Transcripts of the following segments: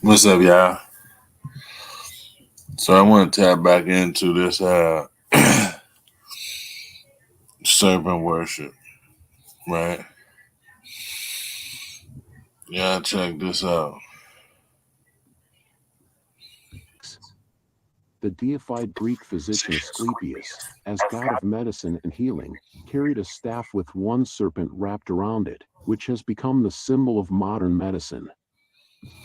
What's up, y'all? So I want to tap back into this serpent worship, right? Yeah, check this out. The deified Greek physician Asclepius, as god of medicine and healing, carried a staff with one serpent wrapped around it, which has become the symbol of modern medicine.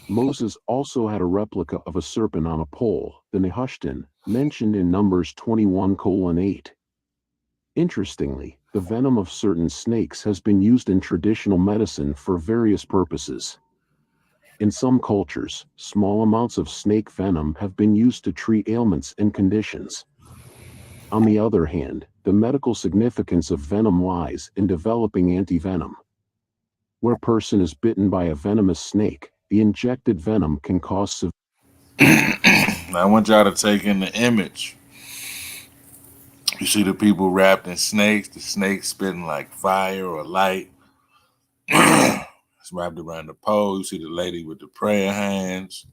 Moses also had a replica of a serpent on a pole, the Nehushtan, mentioned in Numbers 21:8. Interestingly, the venom of certain snakes has been used in traditional medicine for various purposes. In some cultures, small amounts of snake venom have been used to treat ailments and conditions. On the other hand, the medical significance of venom lies in developing antivenom. Where a person is bitten by a venomous snake, the injected venom can cause severe I want y'all to take in the image. You see the people wrapped in snakes, the snakes spitting like fire or light. It's wrapped around the pole. You see the lady with the prayer hands.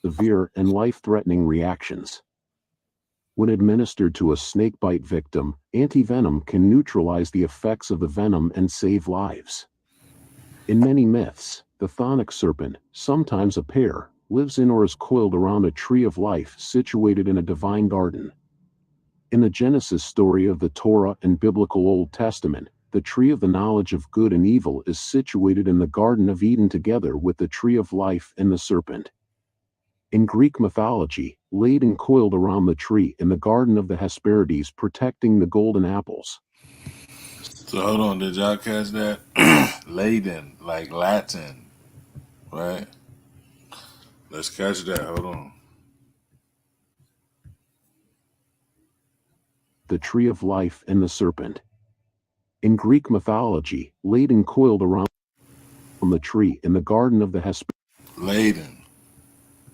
and life-threatening reactions. When administered to a snakebite victim, antivenom can neutralize the effects of the venom and save lives. In many myths, the chthonic serpent, sometimes a pair, lives in or is coiled around a tree of life situated in a divine garden. In the Genesis story of the Torah and biblical Old Testament, the tree of the knowledge of good and evil is situated in the Garden of Eden together with the tree of life and the serpent. In Greek mythology, laid and coiled around the tree in the Garden of the Hesperides protecting the golden apples. So hold on, did y'all catch that? Laden, like Latin, right? Let's catch that. Hold on. The tree of life and the serpent. In Greek mythology, laid and coiled around the tree in the Garden of the Hesperides. Laden,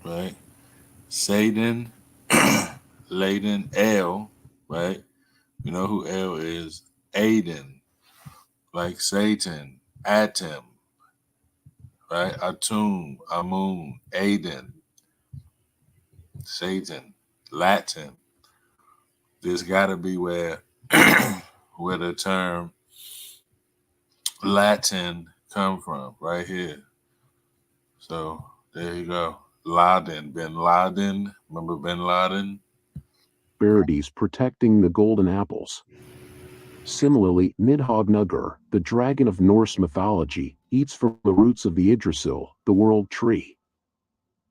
right? Satan, Laden, El, right? You know who El is? Aden, like Satan, Atom, right? Atum, Amun, Aden, Satan, Latin. There's got to be where where the term Latin come from, right here. So there you go. Laden, Bin Laden. Remember Bin Laden? Protecting the golden apples. Similarly, Nidhogg the dragon of Norse mythology, eats from the roots of the Yggdrasil, the world tree.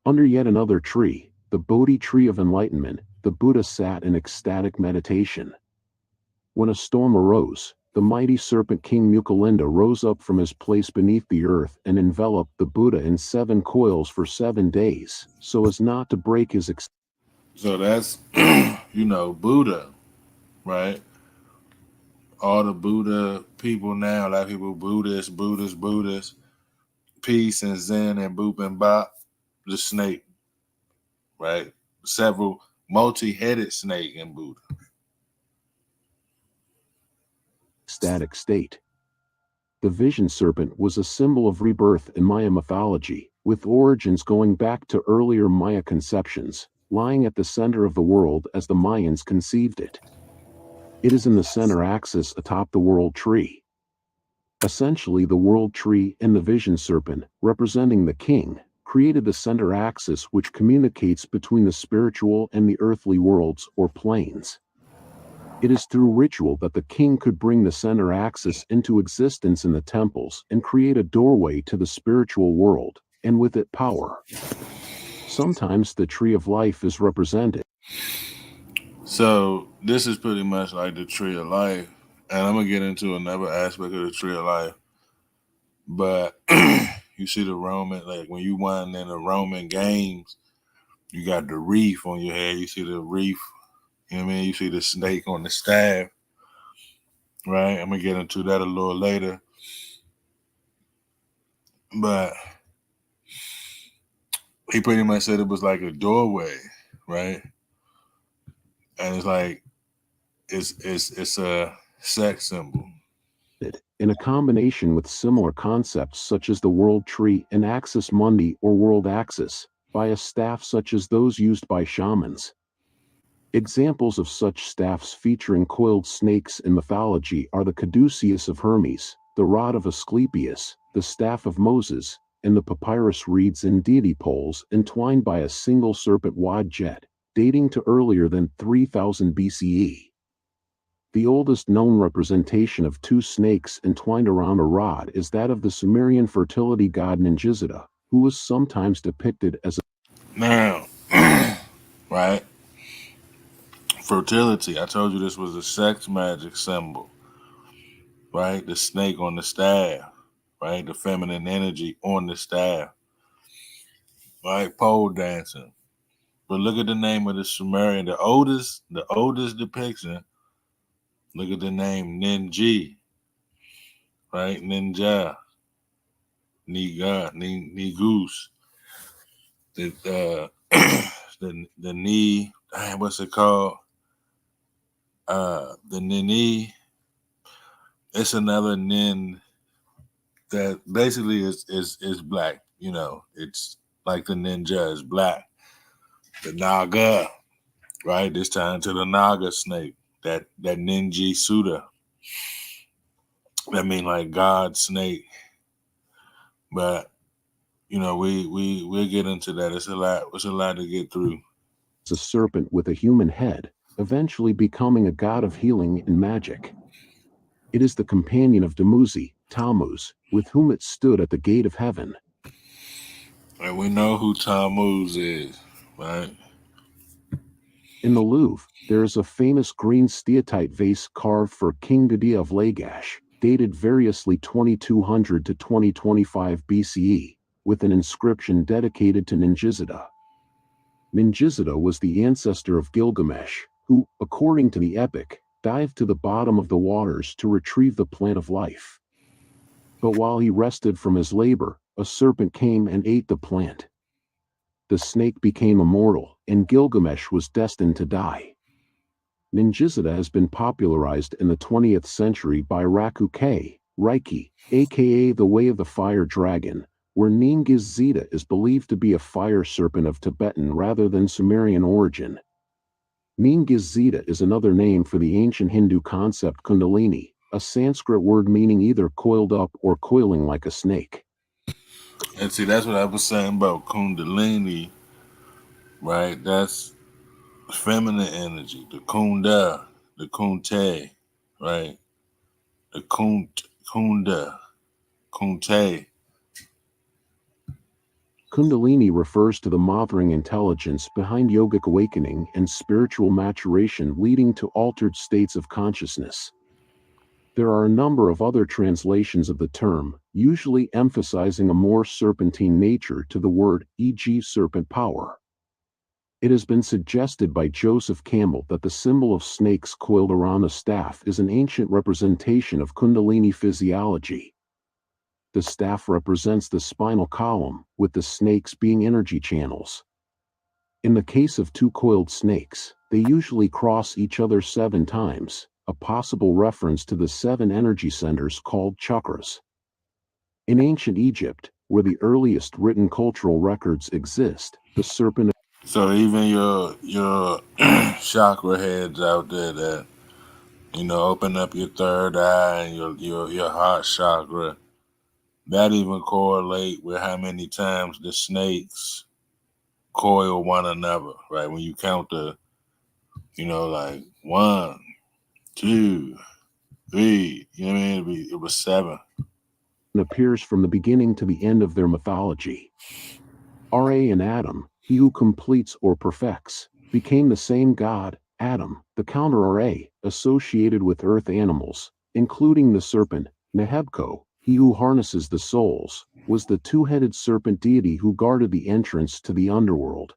Under yet another tree, the Bodhi tree of enlightenment, the Buddha sat in ecstatic meditation. When a storm arose, the mighty serpent King Mukalinda rose up from his place beneath the earth and enveloped the Buddha in 7 coils for 7 days, so as not to break his So that's, Buddha, right? All the Buddha people now, a lot of people Buddhists, peace and Zen and Boop and Bop, the snake, right? Several multi-headed snake in Buddha. ecstatic state. The vision serpent was a symbol of rebirth in Maya mythology, with origins going back to earlier Maya conceptions, lying at the center of the world as the Mayans conceived it. It is in the center axis atop the world tree. Essentially, the world tree and the vision serpent, representing the king, created the center axis which communicates between the spiritual and the earthly worlds or planes. It is through ritual that the king could bring the center axis into existence in the temples and create a doorway to the spiritual world, and with it power. Sometimes the tree of life is represented. So this is pretty much like the tree of life. And I'm gonna get into another aspect of the tree of life. But you see the Roman, like when you won in the Roman games, you got the wreath on your head. You see the wreath, you know what I mean? You see the snake on the staff, right? I'm gonna get into that a little later. But he pretty much said it was like a doorway, right? And it's like it's a sex symbol. in a combination with similar concepts such as the world tree and axis mundi or world axis, by a staff such as those used by shamans. Examples of such staffs featuring coiled snakes in mythology are the caduceus of Hermes, the rod of Asclepius, the staff of Moses, and the papyrus reeds and deity poles entwined by a single serpent-wide jet, dating to earlier than 3000 BCE. The oldest known representation of two snakes entwined around a rod is that of the Sumerian fertility god Ninjizida, who was sometimes depicted as a Now, right? Fertility. I told you this was a sex magic symbol, right? The snake on the staff, right? The feminine energy on the staff, right? Pole dancing. But look at the name of the Sumerian, the oldest depiction. Look at the name Ninji, right? Ninja, Niga, Nigus. The the knee, what's it called? The Nini. It's another nin that basically is black. You know, it's like the ninja is black. The Naga, right? This time to the Naga snake, that Ninji Suda. That mean like God snake. But you know, we'll get into that. It's a lot to get through. serpent with a human head, eventually becoming a god of healing and magic. It is the companion of Dumuzi, Tammuz, with whom it stood at the gate of heaven. And we know who Tammuz is, right? In the Louvre, there is a famous green steatite vase carved for King Gudea of Lagash, dated variously 2200 to 2025 BCE, with an inscription dedicated to Ninjizida. Ninjizida was the ancestor of Gilgamesh, who, according to the epic, dived to the bottom of the waters to retrieve the plant of life. But while he rested from his labor, a serpent came and ate the plant. The snake became immortal, and Gilgamesh was destined to die. Ninjizida has been popularized in the 20th century by Raku-K, Reiki, aka the Way of the Fire Dragon, where Ningizida is believed to be a fire serpent of Tibetan rather than Sumerian origin. Ningizida is another name for the ancient Hindu concept Kundalini, a Sanskrit word meaning either coiled up or coiling like a snake. And see, that's what I was saying about Kundalini, right? That's feminine energy, the Kunda, the Kunte, right? The Kunda, Kunte. Kundalini refers to the mothering intelligence behind yogic awakening and spiritual maturation leading to altered states of consciousness. There are a number of other translations of the term, usually emphasizing a more serpentine nature to the word, e.g. serpent power. It has been suggested by Joseph Campbell that the symbol of snakes coiled around a staff is an ancient representation of Kundalini physiology. The staff represents the spinal column, with the snakes being energy channels. In the case of two coiled snakes, they usually cross each other 7 times, a possible reference to the 7 energy centers called chakras. In ancient Egypt, where the earliest written cultural records exist, the serpent. So even your chakra heads out there that, you know, open up your third eye and your heart chakra, that even correlate with how many times the snakes coil one another, right? When you count the, you know, like 1, 2, 3, you know what I mean? It was 7. Appears from the beginning to the end of their mythology. Ra and Adam, he who completes or perfects, became the same god, Adam, the counter Ra, associated with earth animals, including the serpent, Nehebko, he who harnesses the souls, was the two-headed serpent deity who guarded the entrance to the underworld.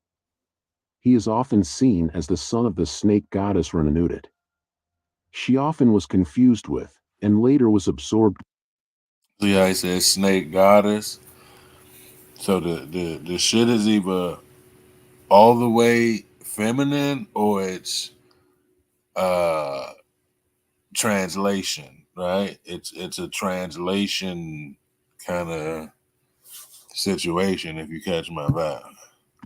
He is often seen as the son of the snake goddess Renanudit. She often was confused with, and later was absorbed. See how he says snake goddess? So the shit is either all the way feminine or it's translation. right? It's a translation kind of situation, if you catch my vibe.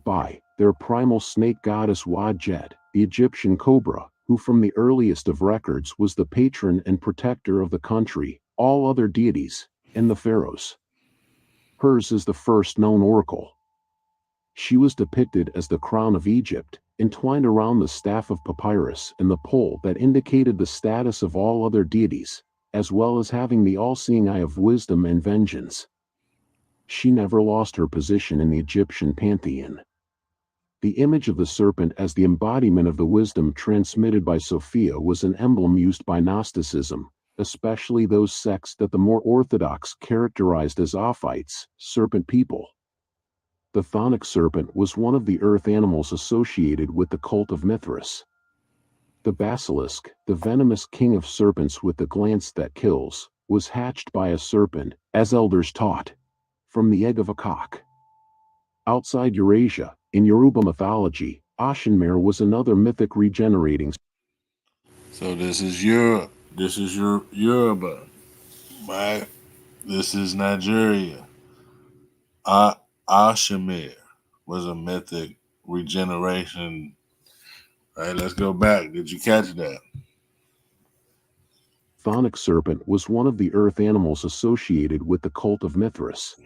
By their primal snake goddess Wadjet, the Egyptian cobra, who from the earliest of records was the patron and protector of the country, all other deities, and the pharaohs. Hers is the first known oracle. She was depicted as the crown of Egypt, entwined around the staff of papyrus and the pole that indicated the status of all other deities, as well as having the all-seeing eye of wisdom and vengeance. She never lost her position in the Egyptian pantheon. The image of the serpent as the embodiment of the wisdom transmitted by Sophia was an emblem used by Gnosticism, especially those sects that the more orthodox characterized as Ophites, serpent people. The chthonic serpent was one of the earth animals associated with the cult of Mithras. The basilisk, the venomous king of serpents with the glance that kills, was hatched by a serpent, as elders taught, from the egg of a cock. Outside Eurasia, in Yoruba mythology, Ashenmare was another mythic regenerating. So this is Europe. This is your Yoruba, right? This is Nigeria. Ashemir was a mythic regeneration. All right, let's go back. Did you catch that? Chthonic serpent was one of the earth animals associated with the cult of Mithras.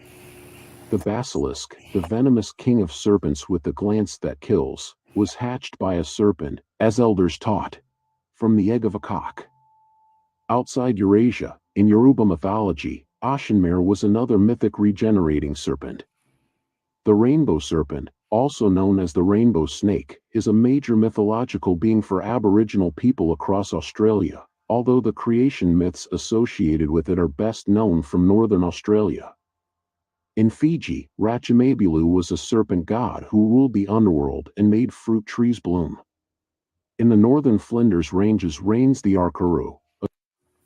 The basilisk, the venomous king of serpents with the glance that kills, was hatched by a serpent, as elders taught, from the egg of a cock. Outside Eurasia, in Yoruba mythology, Ashenmare was another mythic regenerating serpent. The rainbow serpent, also known as the rainbow snake, is a major mythological being for Aboriginal people across Australia, although the creation myths associated with it are best known from northern Australia. In Fiji, Rachamabilu was a serpent god who ruled the underworld and made fruit trees bloom. In the northern Flinders Ranges reigns the Arkaru.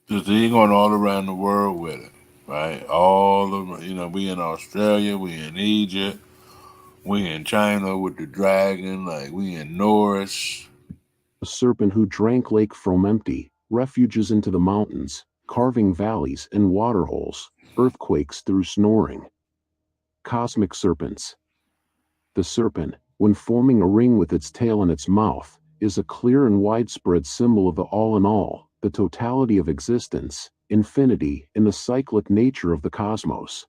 Just he going all around the world with it, right? All of we in Australia, we in Egypt, we in China with the dragon, like we in Norris. A serpent who drank Lake from empty, refuges into the mountains, carving valleys and waterholes, earthquakes through snoring. Cosmic serpents. The serpent, when forming a ring with its tail in its mouth, is a clear and widespread symbol of the all in all, the totality of existence, infinity, and the cyclic nature of the cosmos.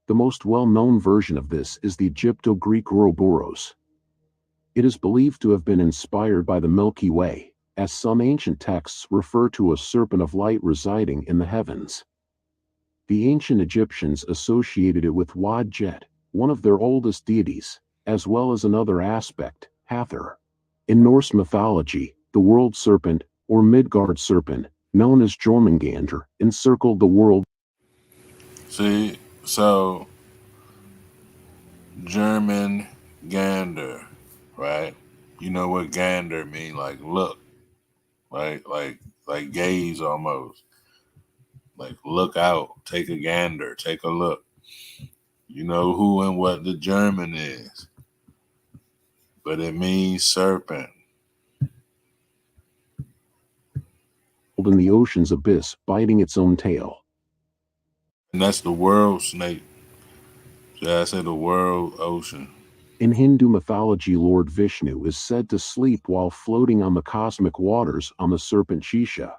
The most well-known version of this is the Egypto-Greek Ouroboros. It is believed to have been inspired by the Milky Way, as some ancient texts refer to a serpent of light residing in the heavens. The ancient Egyptians associated it with Wadjet, one of their oldest deities, as well as another aspect, Hathor. In Norse mythology, the world serpent, or Midgard serpent, known as Jormungandr, encircled the world. See, so German gander, right? You know what gander mean? Like look, right? Like gaze almost. Like look out, take a gander, take a look. You know who and what the German is, but it means serpent. In the ocean's abyss, biting its own tail. And that's the world snake. Yeah, I said the world ocean. In Hindu mythology, Lord Vishnu is said to sleep while floating on the cosmic waters on the serpent Shisha.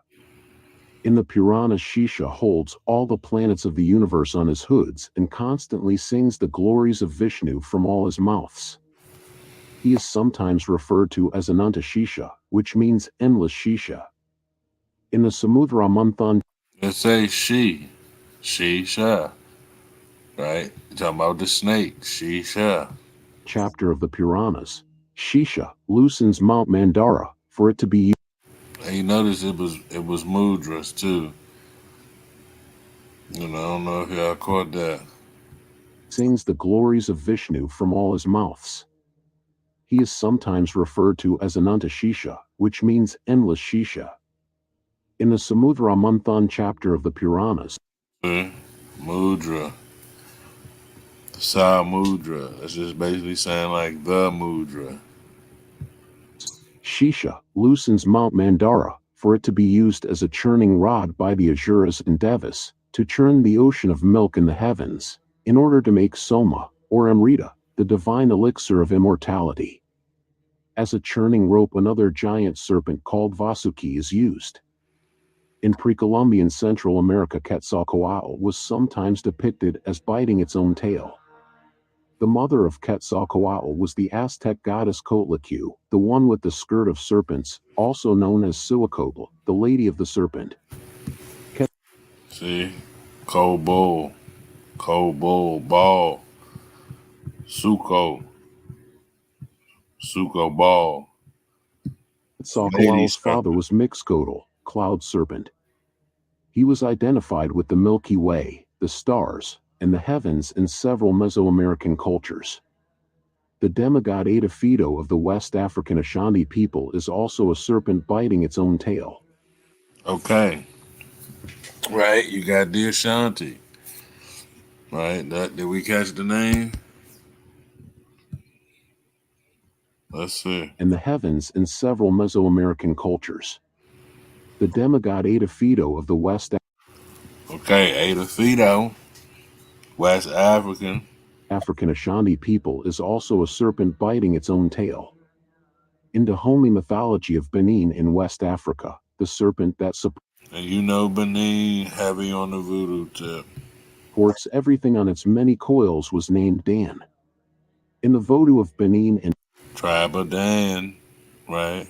In the Puranas, Shisha holds all the planets of the universe on his hoods and constantly sings the glories of Vishnu from all his mouths. He is sometimes referred to as Ananta Shisha, which means endless Shisha. In the Samudra Manthan, It says she, right? You're talking about the snake, Shisha. Chapter of the Puranas, Shisha loosens Mount Mandara for it to be. And you notice it was mudras too. I don't know if y'all caught that. Sings the glories of Vishnu from all his mouths. He is sometimes referred to as Ananta Shisha, which means endless Shisha. In the Samudra Manthan chapter of the Puranas, Mudra. The Sa Mudra. That's just basically saying like the mudra. Shisha loosens Mount Mandara for it to be used as a churning rod by the Asuras and Devas, to churn the ocean of milk in the heavens, in order to make Soma, or Amrita, the divine elixir of immortality. As a churning rope, another giant serpent called Vasuki is used. In pre-Columbian Central America, Quetzalcoatl was sometimes depicted as biting its own tail. The mother of Quetzalcoatl was the Aztec goddess Coatlicue, the one with the skirt of serpents, also known as Suacotl, the Lady of the Serpent. See, cold bull, ball, Suko ball. Quetzalcoatl's father was Mixcoatl, cloud serpent. He was identified with the Milky Way, the stars, and the heavens in several Mesoamerican cultures. The demigod Adafito of the West African Ashanti people is also a serpent biting its own tail. Okay. Right, you got the Ashanti. Right, did we catch the name? Let's see. And the heavens in several Mesoamerican cultures. The demigod Adafito of the West Adafito, West African Ashanti people is also a serpent biting its own tail. In the Dahomey mythology of Benin in West Africa, the serpent that and you know Benin heavy on the voodoo tip. Supports everything on its many coils was named Dan. In the Vodou of Benin and Tribe of Dan, right?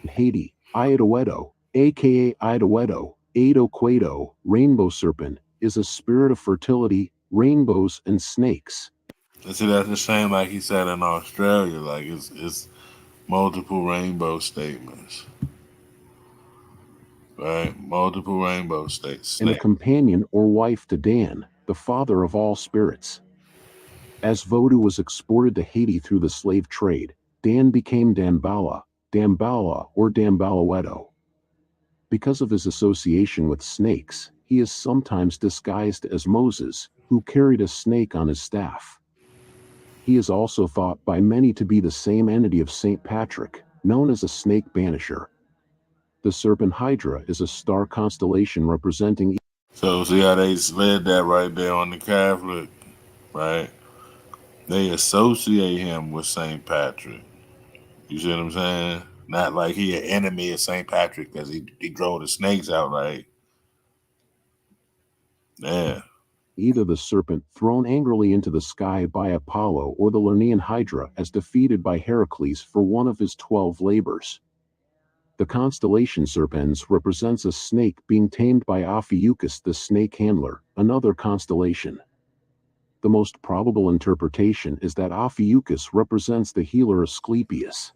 Haiti, Ayadowedo, aka Ayadowedo, Ado Quado, rainbow serpent, is a spirit of fertility, rainbows, and snakes. And see, that's the same like he said in Australia, like it's multiple rainbow statements. Right? Multiple rainbow states. And a companion or wife to Dan, the father of all spirits. As Vodou was exported to Haiti through the slave trade, Dan became Dambala or Dambalawedo. Because of his association with snakes, he is sometimes disguised as Moses, who carried a snake on his staff. He is also thought by many to be the same entity of St. Patrick, known as a snake banisher. The serpent Hydra is a star constellation representing. So see how they slid that right there on the Catholic, right? They associate him with St. Patrick. You see what I'm saying? Not like he an enemy of St. Patrick because he drove the snakes out, right? Yeah. Either the serpent thrown angrily into the sky by Apollo or the Lernaean Hydra as defeated by Heracles for one of his 12 labors. The constellation Serpens represents a snake being tamed by Ophiuchus the snake handler, another constellation. The most probable interpretation is that Ophiuchus represents the healer Asclepius.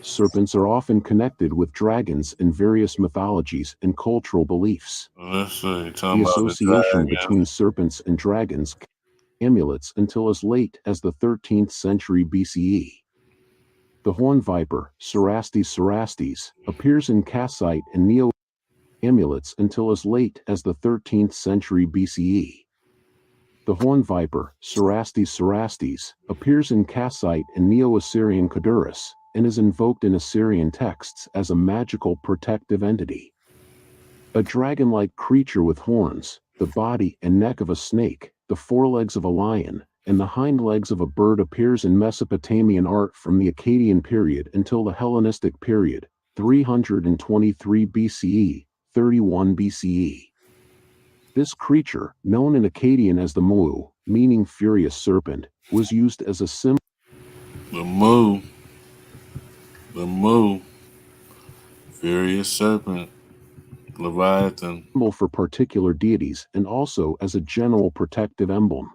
Serpents are often connected with dragons in various mythologies and cultural beliefs. Let's see. The association between serpents and dragons amulets until as late as the 13th century BCE. The horn viper, Cerastes, appears in Kassite and Neo amulets until as late as the 13th century BCE. The horn viper, Cerastes, appears in Kassite and Neo-Assyrian Kadurus, and is invoked in Assyrian texts as a magical protective entity. A dragon-like creature with horns, the body and neck of a snake, the forelegs of a lion, and the hind legs of a bird appears in Mesopotamian art from the Akkadian period until the Hellenistic period, 323 BCE, 31 BCE. This creature, known in Akkadian as the Mu, meaning furious serpent, was used as a symbol. The Mu, furious serpent, Leviathan. For particular deities and also as a general protective emblem.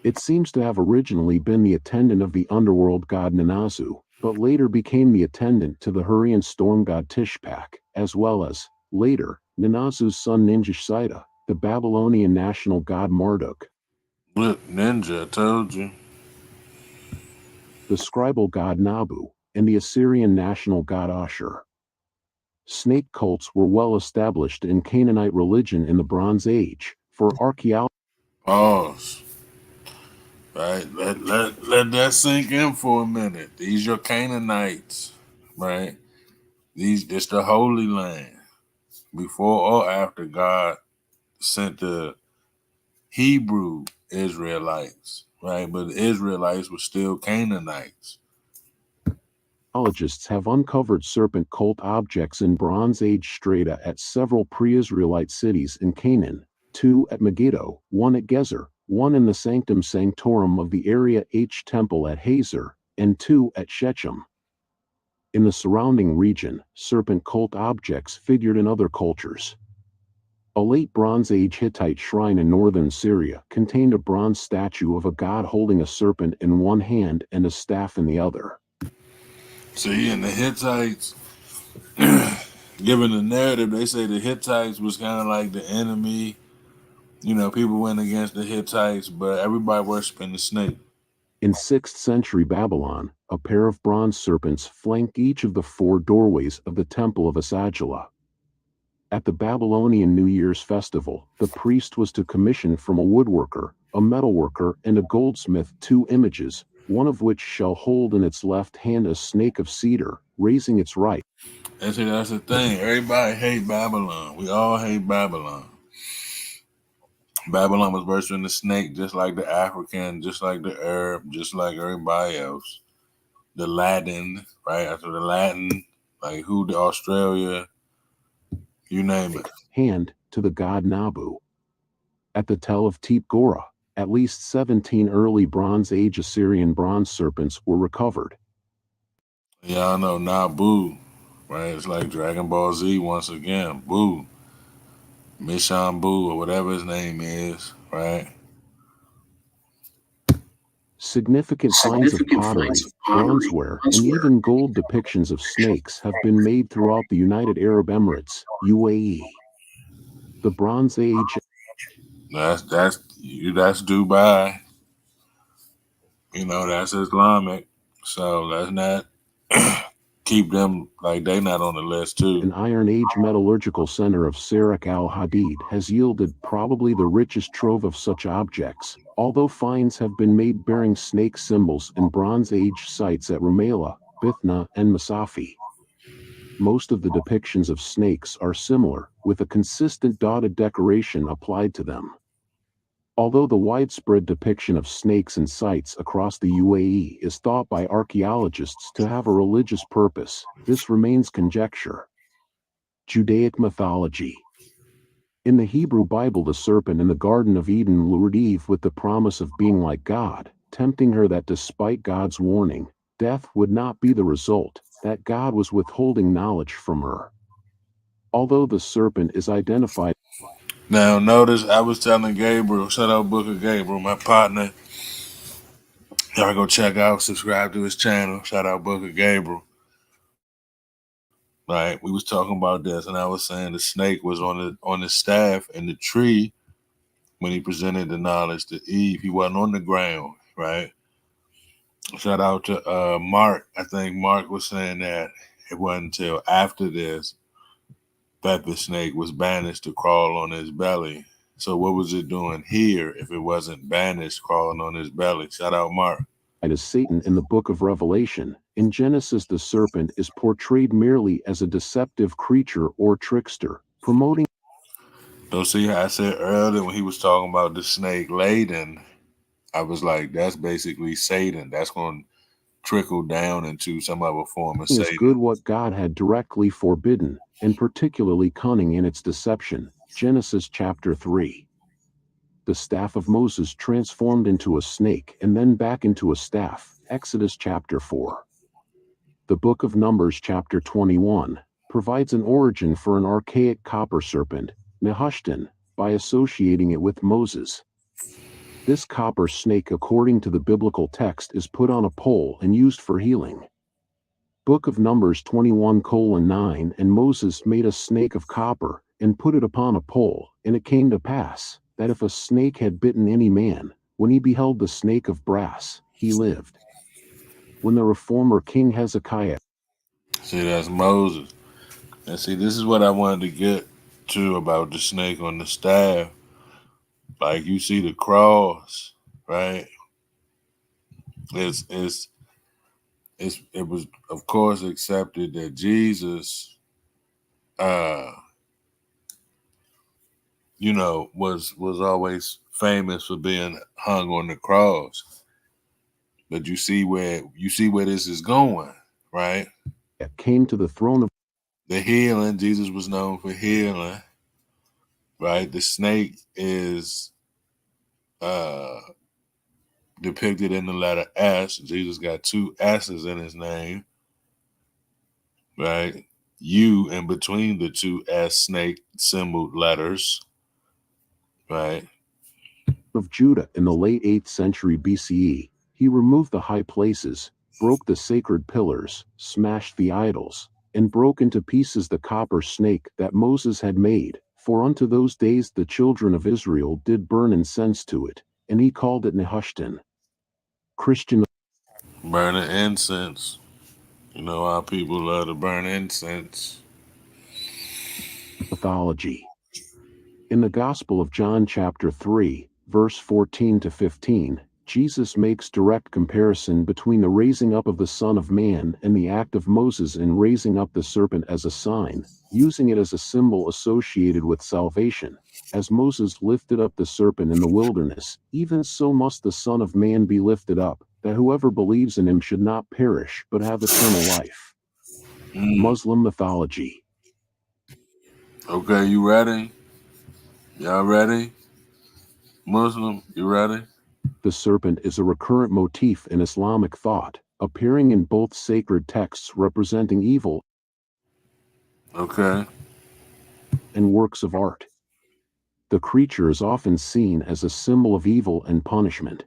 It seems to have originally been the attendant of the underworld god Nanazu, but later became the attendant to the Hurrian storm god Tishpak, as well as, later, Nanazu's son Ninjashita, the Babylonian national god Marduk. Look, Ninja, I told you. The scribal god Nabu, and the Assyrian national god Ashur. Snake cults were well established in Canaanite religion in the Bronze Age. For archaeology, pause. Right, let that sink in for a minute. These are Canaanites, right? It's the Holy Land. Before or after God sent the Hebrew Israelites, right? But the Israelites were still Canaanites. Archaeologists have uncovered serpent cult objects in Bronze Age strata at several pre-Israelite cities in Canaan, 2 at Megiddo, 1 at Gezer, 1 in the Sanctum Sanctorum of the Area H Temple at Hazor, and 2 at Shechem. In the surrounding region, serpent cult objects figured in other cultures. A late Bronze Age Hittite shrine in northern Syria contained a bronze statue of a god holding a serpent in one hand and a staff in the other. See, and the Hittites, given the narrative, they say the Hittites was kind of like the enemy. You know, people went against the Hittites, but everybody worshiping the snake. In 6th century Babylon, a pair of bronze serpents flank each of the 4 doorways of the Temple of Esagila. At the Babylonian New Year's festival, the priest was to commission from a woodworker, a metalworker, and a goldsmith 2 images, one of which shall hold in its left hand a snake of cedar, raising its right. And see, that's the thing. Everybody hate Babylon. We all hate Babylon. Babylon was worshiping the snake just like the African, just like the Arab, just like everybody else. The Latin, right? After the Latin, like who the Australia, you name it. Hand to the god Nabu. At the Tell of Tepe Gora, at least 17 early Bronze Age Assyrian bronze serpents were recovered. Yeah, I know Nabu, right? It's like Dragon Ball Z once again. Boo. Mishan Buu, or whatever his name is, right? Significant finds of pottery, bronzeware, and even gold depictions of snakes have been made throughout the United Arab Emirates, UAE. The Bronze Age. That's Dubai. You know, that's Islamic. So let's not keep them like they not on the list too. An Iron Age metallurgical center of Sarak al-Hadid has yielded probably the richest trove of such objects, although finds have been made bearing snake symbols in Bronze Age sites at Rumaila, Bithna, and Masafi. Most of the depictions of snakes are similar, with a consistent dotted decoration applied to them. Although the widespread depiction of snakes in sites across the UAE is thought by archaeologists to have a religious purpose, this remains conjecture. Judaic mythology. In the Hebrew Bible, the serpent in the Garden of Eden lured Eve with the promise of being like God, tempting her that despite God's warning, death would not be the result, that God was withholding knowledge from her. Although the serpent is identified. Now, notice I was telling Gabriel, shout out Book of Gabriel, my partner. Y'all go check out, subscribe to his channel. Shout out Book of Gabriel. Right, we was talking about this, and I was saying the snake was on the staff in the tree when he presented the knowledge to Eve. He wasn't on the ground, right? Shout out to Mark. I think Mark was saying that it wasn't until after this that the snake was banished to crawl on his belly. So what was it doing here if it wasn't banished crawling on his belly? Shout out Mark. As Satan in the book of Revelation, in Genesis the serpent is portrayed merely as a deceptive creature or trickster, promoting. So see how I said earlier when he was talking about the snake laden, I was like, that's basically Satan. That's going to trickle down into some other form of Satan. Is good what God had directly forbidden, and particularly cunning in its deception. Genesis chapter 3. The staff of Moses transformed into a snake and then back into a staff. Exodus chapter 4. The book of Numbers chapter 21 provides an origin for an archaic copper serpent, Nehushtan, by associating it with Moses. This copper snake, according to the biblical text, is put on a pole and used for healing. Book of Numbers 21:9 And Moses made a snake of copper and put it upon a pole, and it came to pass that if a snake had bitten any man, when he beheld the snake of brass, he lived. When the reformer King Hezekiah. See, that's Moses. And see, this is what I wanted to get to about the snake on the staff. Like you see the cross, right? It's it was of course accepted that Jesus, was always famous for being hung on the cross. But you see where this is going, right? Came to the throne of The healing, Jesus was known for healing, right? The snake is depicted in the letter S. Jesus got two S's in his name, right? U in between the two S snake symbol letters, right? of Judah in the late 8th century BCE. He removed the high places, broke the sacred pillars, smashed the idols, and broke into pieces the copper snake that Moses had made. For unto those days the children of Israel did burn incense to it, and he called it Nehushtan. Christian Burning incense. You know how people love to burn incense. mythology. In the Gospel of John chapter 3, verse 14 to 15, Jesus makes direct comparison between the raising up of the Son of Man and the act of Moses in raising up the serpent as a sign, using it as a symbol associated with salvation. As Moses lifted up the serpent in the wilderness, even so must the Son of Man be lifted up, that whoever believes in him should not perish but have eternal life. Muslim mythology. Okay, you ready? Y'all ready? Muslim, you ready? The serpent is a recurrent motif in Islamic thought, appearing in both sacred texts representing evil Okay. and works of art. The creature is often seen as a symbol of evil and punishment.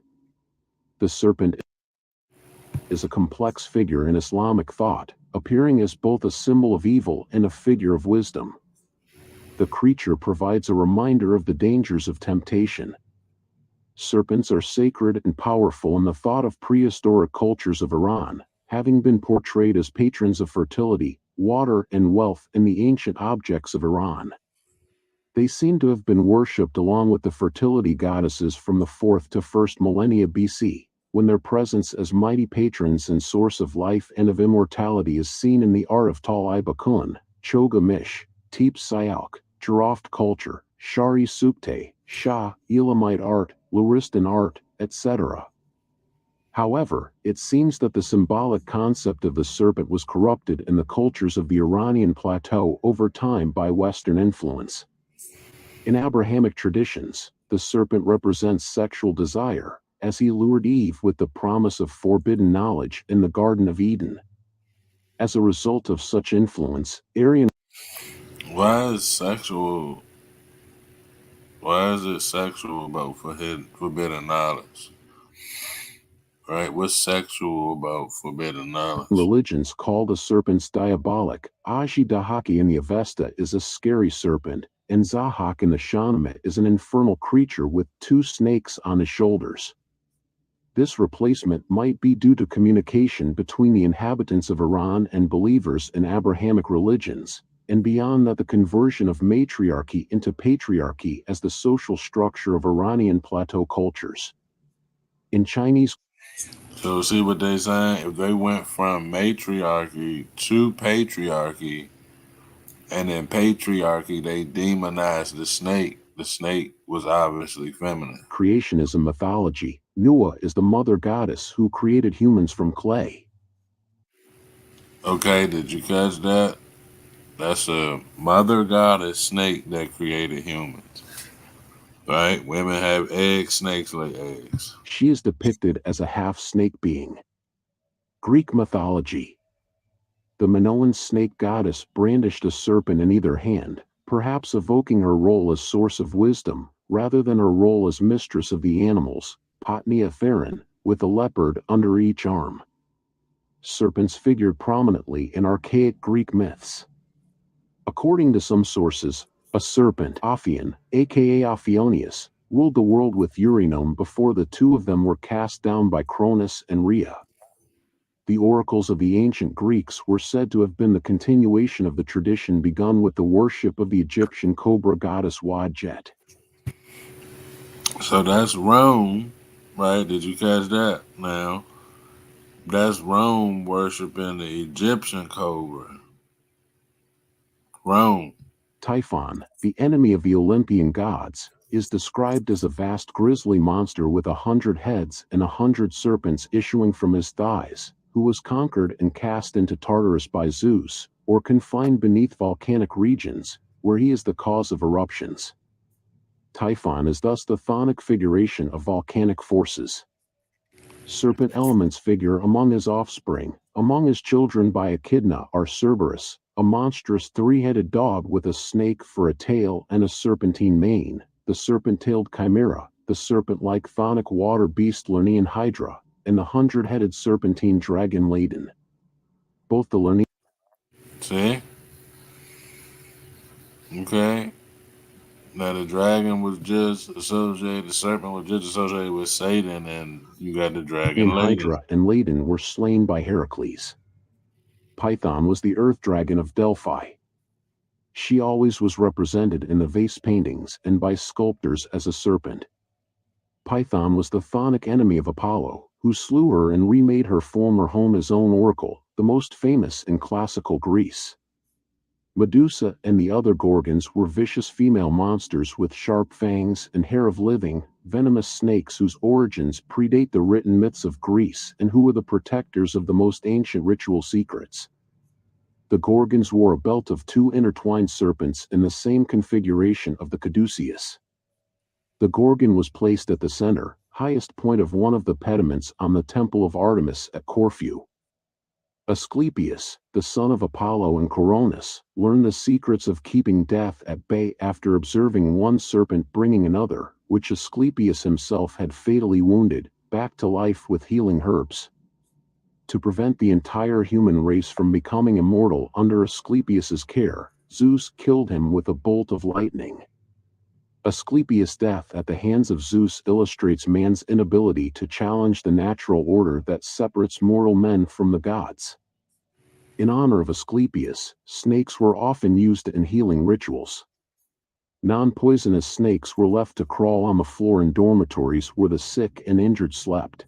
The serpent is a complex figure in Islamic thought, appearing as both a symbol of evil and a figure of wisdom. The creature provides a reminder of the dangers of temptation. Serpents are sacred and powerful in the thought of prehistoric cultures of Iran, having been portrayed as patrons of fertility, water, and wealth in the ancient objects of Iran. They seem to have been worshipped along with the fertility goddesses from the 4th to 1st millennia BC, when their presence as mighty patrons and source of life and of immortality is seen in the art of Tal-i-Bakun, Chogamish, Teep Syalk, Jiroft culture, Shari Sukte, Shah, Elamite art, Lauristan art, etc. However, it seems that the symbolic concept of the serpent was corrupted in the cultures of the Iranian plateau over time by Western influence. In Abrahamic traditions, the serpent represents sexual desire, as he lured Eve with the promise of forbidden knowledge in the Garden of Eden. As a result of such influence, Aryan Why is it sexual about forbidden knowledge? Right? What's sexual about forbidden knowledge? religions call the serpents diabolic. Aji Dahaki in the Avesta is a scary serpent, and Zahak in the Shahnameh is an infernal creature with two snakes on his shoulders. This replacement might be due to communication between the inhabitants of Iran and believers in Abrahamic religions, and beyond that the conversion of matriarchy into patriarchy as the social structure of Iranian plateau cultures. In Chinese So see what they saying? If they went from matriarchy to patriarchy, and in patriarchy they demonized the snake was obviously feminine. creationism mythology, Nuwa is the mother goddess who created humans from clay. Okay, did you catch that? That's a mother goddess snake that created humans. Right? Women have eggs, snakes lay eggs. She is depicted as a half-snake being. Greek mythology. The Minoan snake goddess brandished a serpent in either hand, perhaps evoking her role as source of wisdom, rather than her role as mistress of the animals, Potnia Theron, with a leopard under each arm. Serpents figured prominently in archaic Greek myths. According to some sources, a serpent, Ophion, aka Ophionius, ruled the world with Eurynome before the two of them were cast down by Cronus and Rhea. The oracles of the ancient Greeks were said to have been the continuation of the tradition begun with the worship of the Egyptian cobra goddess Wadjet. So that's Rome, right? Did you catch that now? That's Rome worshiping the Egyptian cobra. Rome. Typhon, the enemy of the Olympian gods, is described as a vast grisly monster with 100 heads and 100 serpents issuing from his thighs, who was conquered and cast into Tartarus by Zeus, or confined beneath volcanic regions, where he is the cause of eruptions. Typhon is thus the chthonic figuration of volcanic forces. Serpent elements figure among his offspring. Among his children by Echidna are Cerberus, a monstrous three-headed dog with a snake for a tail and a serpentine mane, the serpent-tailed Chimera, the serpent-like chthonic water beast Lernaean Hydra, and the 100-headed serpentine dragon Ladon. Both the Lernaean See? Okay. Now the dragon was just associated, the serpent was just associated with Satan, and you got the dragon Ladon. Hydra and Ladon were slain by Heracles. Python was the earth dragon of Delphi. She always was represented in the vase paintings and by sculptors as a serpent. Python was the chthonic enemy of Apollo, who slew her and remade her former home his own oracle, the most famous in classical Greece. Medusa and the other Gorgons were vicious female monsters with sharp fangs and hair of living, venomous snakes whose origins predate the written myths of Greece and who were the protectors of the most ancient ritual secrets. The Gorgons wore a belt of two intertwined serpents in the same configuration of the caduceus. The Gorgon was placed at the center, highest point of one of the pediments on the Temple of Artemis at Corfu. Asclepius, the son of Apollo and Coronis, learned the secrets of keeping death at bay after observing one serpent bringing another, which Asclepius himself had fatally wounded, back to life with healing herbs. To prevent the entire human race from becoming immortal under Asclepius's care, Zeus killed him with a bolt of lightning. Asclepius' death at the hands of Zeus illustrates man's inability to challenge the natural order that separates mortal men from the gods. In honor of Asclepius, snakes were often used in healing rituals. Non-poisonous snakes were left to crawl on the floor in dormitories where the sick and injured slept.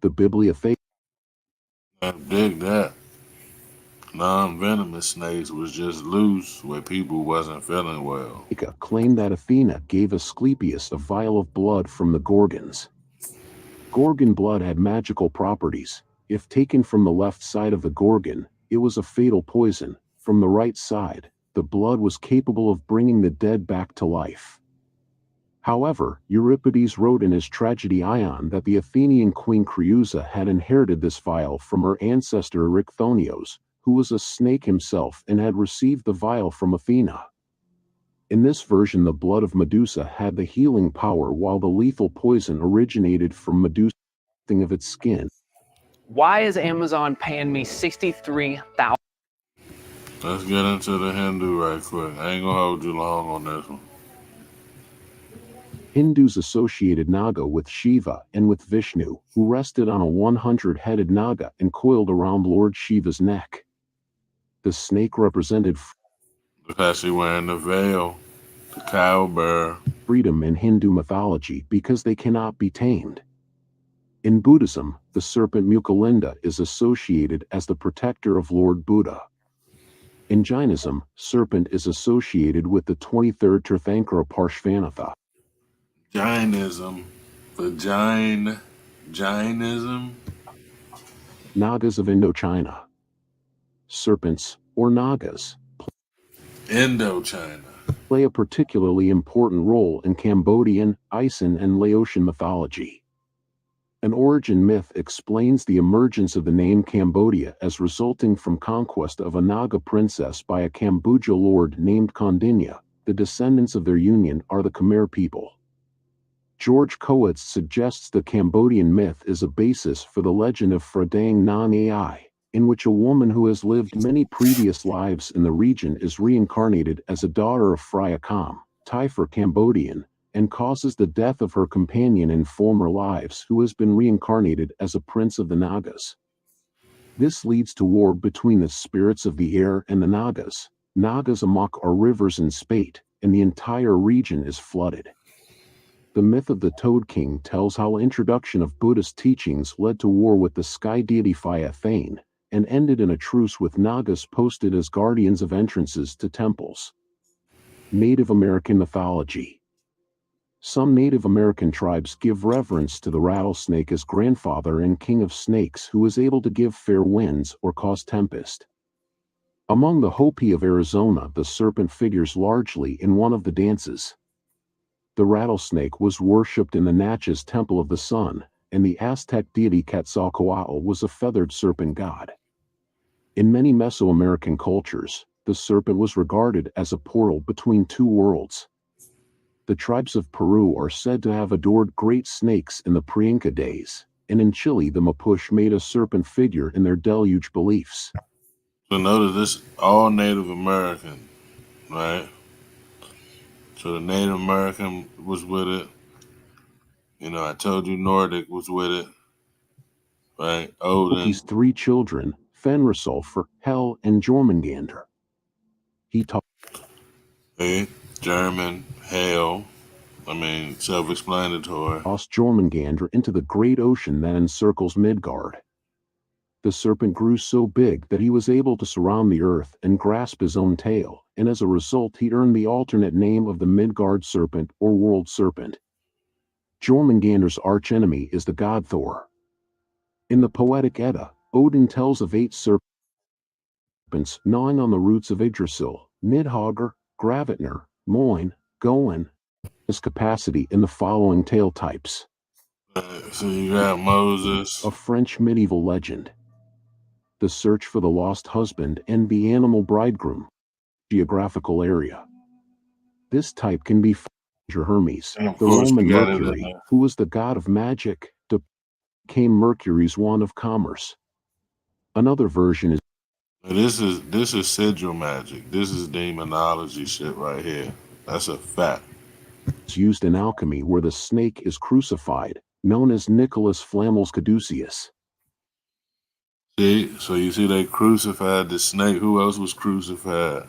The Bibliotheca I dig that. Non-venomous snakes was just loose where people wasn't feeling well. claimed that Athena gave Asclepius a vial of blood from the Gorgons. Gorgon blood had magical properties. If taken from the left side of the Gorgon, it was a fatal poison. From the right side, the blood was capable of bringing the dead back to life. However, Euripides wrote in his tragedy Ion that the Athenian queen Creusa had inherited this vial from her ancestor Erichthonios, who was a snake himself and had received the vial from Athena. In this version, the blood of Medusa had the healing power, while the lethal poison originated from Medusa of its skin. Why is Amazon paying me $63,000? Let's get into the Hindu right quick. I ain't gonna hold you long on this one. Hindus associated Naga with Shiva and with Vishnu, who rested on a 100-headed Naga and coiled around Lord Shiva's neck. The snake represented Because she wearing the veil, the cowbell. Freedom in Hindu mythology because they cannot be tamed. In Buddhism, the serpent Mukalinda is associated as the protector of Lord Buddha. In Jainism, serpent is associated with the 23rd Tirthankara Parshvanatha. Jainism. Jainism? Nagas of Indochina. Serpents, or Nagas, Indochina. play a particularly important role in Cambodian, Isan and Laotian mythology. An origin myth explains the emergence of the name Cambodia as resulting from conquest of a Naga princess by a Kambuja lord named Kondinya. The descendants of their union are the Khmer people. George Coates suggests the Cambodian myth is a basis for the legend of Phra Nang Ai, in which a woman who has lived many previous lives in the region is reincarnated as a daughter of Phra Kam, Thai for Cambodian, and causes the death of her companion in former lives who has been reincarnated as a prince of the Nagas. This leads to war between the spirits of the air and the Nagas. Nagas Amok are rivers in Spate, and the entire region is flooded. The myth of the Toad King tells how introduction of Buddhist teachings led to war with the sky deity Phaya Thane, and ended in a truce with Nagas posted as guardians of entrances to temples. Native American mythology. Some Native American tribes give reverence to the rattlesnake as grandfather and king of snakes who is able to give fair winds or cause tempest. Among the Hopi of Arizona, the serpent figures largely in one of the dances. The rattlesnake was worshipped in the Natchez Temple of the Sun, and the Aztec deity Quetzalcoatl was a feathered serpent god. In many Mesoamerican cultures, the serpent was regarded as a portal between two worlds. The tribes of Peru are said to have adored great snakes in the pre-Inca days, and in Chile the Mapuche made a serpent figure in their deluge beliefs. So notice this all Native American, right? So the Native American was with it. You know, I told you Nordic was with it, right? Odin. Loki's three children, Fenrisulfur, Hel, and Jormungandr. He taught German, Hell. I mean, self-explanatory. Tossed Jormungandr into the great ocean that encircles Midgard. The serpent grew so big that he was able to surround the earth and grasp his own tail, and as a result he earned the alternate name of the Midgard serpent or world serpent. Jormungandr's archenemy is the god Thor. In the Poetic Edda, Odin tells of 8 serpents gnawing on the roots of Yggdrasil, Nidhogger, Gravitner, Moin, Goen, his capacity in the following tale types. So you got Moses. A French medieval legend. The search for the lost husband and the animal bridegroom. Geographical area. This type can be Hermes, the Roman Mercury, who was the god of magic, became Mercury's wand of commerce. Another version is this is sigil magic. This is demonology shit right here. That's a fact. It's used in alchemy where the snake is crucified, known as Nicholas Flammel's Caduceus. See, so you see they crucified the snake. Who else was crucified?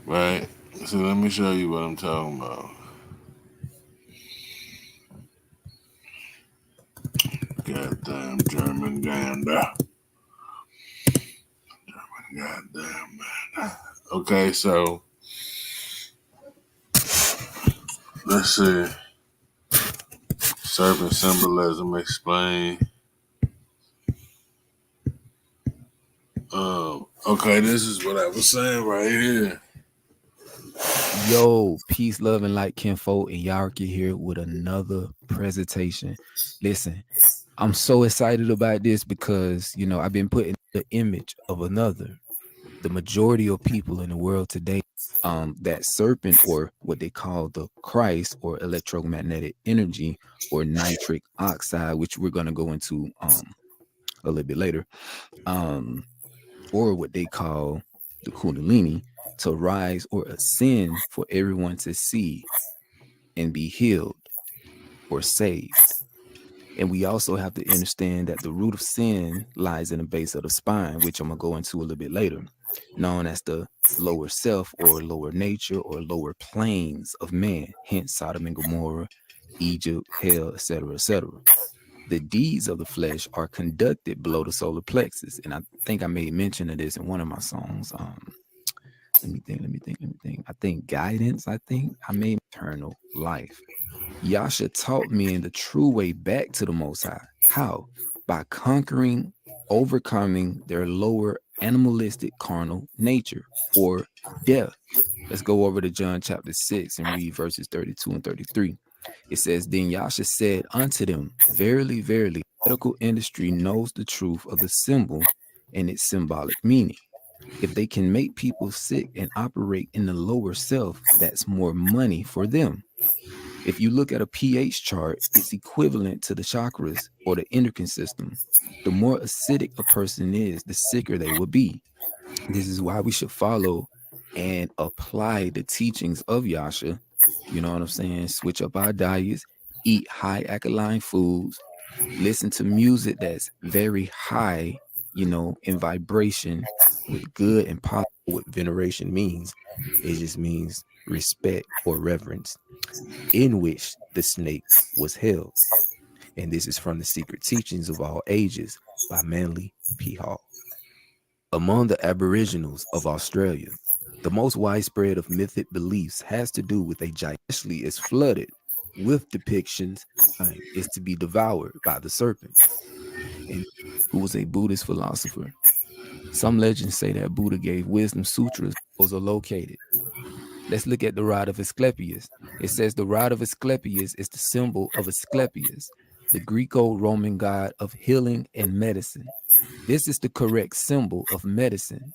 Right? So let me show you what I'm talking about. Goddamn German gander. Goddamn man. Okay, so let's see. Serpent symbolism explain. Okay, this is what I was saying right here. Yo, peace, love, and light, kinfolk, and Yarki here with another presentation. Listen, I'm so excited about this because, you know, I've been putting the image of another. The majority of people in the world today, that serpent, or what they call the Christ, or electromagnetic energy, or nitric oxide, which we're going to go into a little bit later, or what they call the Kundalini, to rise or ascend for everyone to see and be healed or saved. And we also have to understand that the root of sin lies in the base of the spine, which I'm going to go into a little bit later, known as the lower self or lower nature or lower planes of man, hence Sodom and Gomorrah, Egypt, hell, etc., etc. The deeds of the flesh are conducted below the solar plexus. And I think I made mention of this in one of my songs. Let me think. I think guidance. I think I made eternal life. Yasha taught me in the true way back to the Most High. How? By conquering, overcoming their lower animalistic carnal nature or death. Let's go over to John chapter 6 and read verses 32 and 33. It says, Then Yasha said unto them, Verily, verily, the medical industry knows the truth of the symbol and its symbolic meaning. If they can make people sick and operate in the lower self, that's more money for them. If you look at a pH chart, it's equivalent to the chakras or the endocrine system. The more acidic a person is, the sicker they will be. This is why we should follow and apply the teachings of Yasha. You know what I'm saying? Switch up our diets, eat high alkaline foods, listen to music that's very high, you know, in vibration with good and positive. What veneration means, it just means respect, or reverence in which the snake was held. And this is from The Secret Teachings of All Ages by Manly P. Hall. Among the Aboriginals of Australia, the most widespread of mythic beliefs has to do with a giant, especially is flooded with depictions is to be devoured by the serpent, and who was a Buddhist philosopher. Some legends say that Buddha gave wisdom sutras. Those are located. Let's look at the rod of Asclepius. It says the rod of Asclepius is the symbol of Asclepius, the Greco-Roman god of healing and medicine. This is the correct symbol of medicine,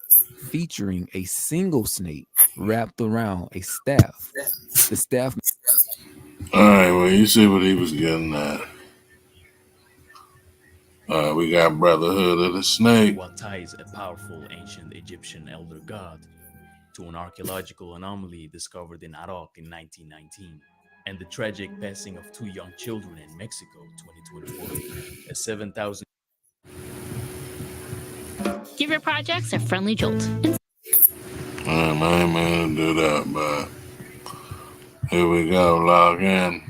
featuring a single snake wrapped around a staff. The staff. All right, well, you see what he was getting at. We got Brotherhood of the Snake. What ties a powerful ancient Egyptian elder god to an archaeological anomaly discovered in Iraq in 1919, and the tragic passing of 2 young children in Mexico 2024, a 7,000. Give your projects a friendly jolt. I ain't mean to do that, but here we go, log in.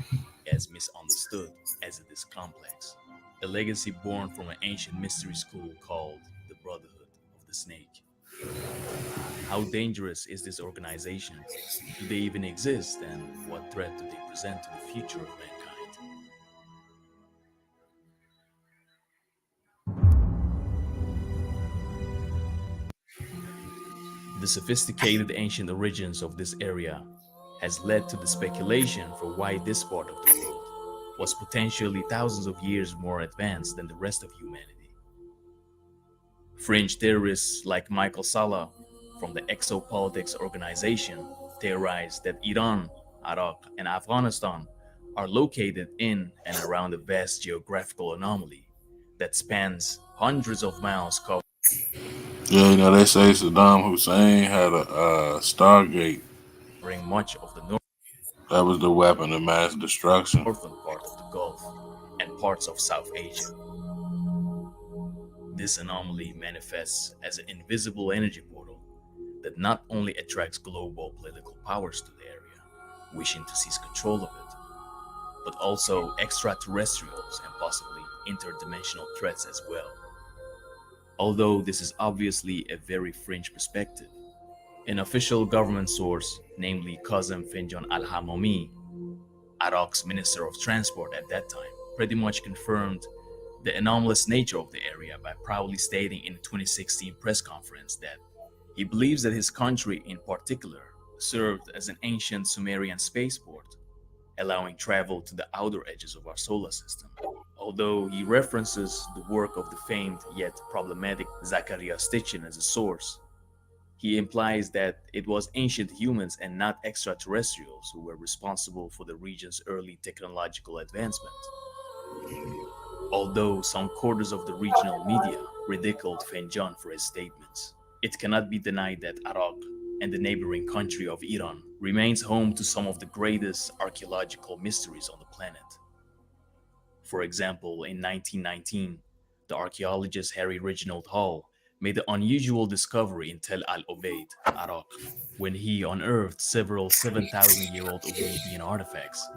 As misunderstood as it is complex, a legacy born from an ancient mystery school called the Brotherhood of the Snake. How dangerous is this organization? Do they even exist, and what threat do they present to the future of mankind? The sophisticated ancient origins of this area has led to the speculation for why this part of the world was potentially thousands of years more advanced than the rest of humanity. Fringe theorists like Michael Salla from the Exopolitics Organization theorize that Iran, Iraq, and Afghanistan are located in and around a vast geographical anomaly that spans hundreds of miles covered. Yeah, you know, they say Saddam Hussein had a Stargate. Covering much of the That was the weapon of mass destruction. northern part of the Gulf and parts of South Asia. This anomaly manifests as an invisible energy portal that not only attracts global political powers to the area, wishing to seize control of it, but also extraterrestrials and possibly interdimensional threats as well. Although this is obviously a very fringe perspective, an official government source, namely Qasem Finjan al-Hamoumi, Iraq's Minister of Transport at that time, pretty much confirmed the anomalous nature of the area by proudly stating in a 2016 press conference that he believes that his country in particular served as an ancient Sumerian spaceport, allowing travel to the outer edges of our solar system. Although he references the work of the famed yet problematic Zecharia Sitchin as a source, he implies that it was ancient humans and not extraterrestrials who were responsible for the region's early technological advancement. Although some quarters of the regional media ridiculed Finjan for his statements, it cannot be denied that Iraq and the neighboring country of Iran remains home to some of the greatest archaeological mysteries on the planet. For example, in 1919, the archaeologist Harry Reginald Hall made the unusual discovery in Tel Al-Obeid, Iraq, when he unearthed several 7,000-year-old Obeidyan artifacts,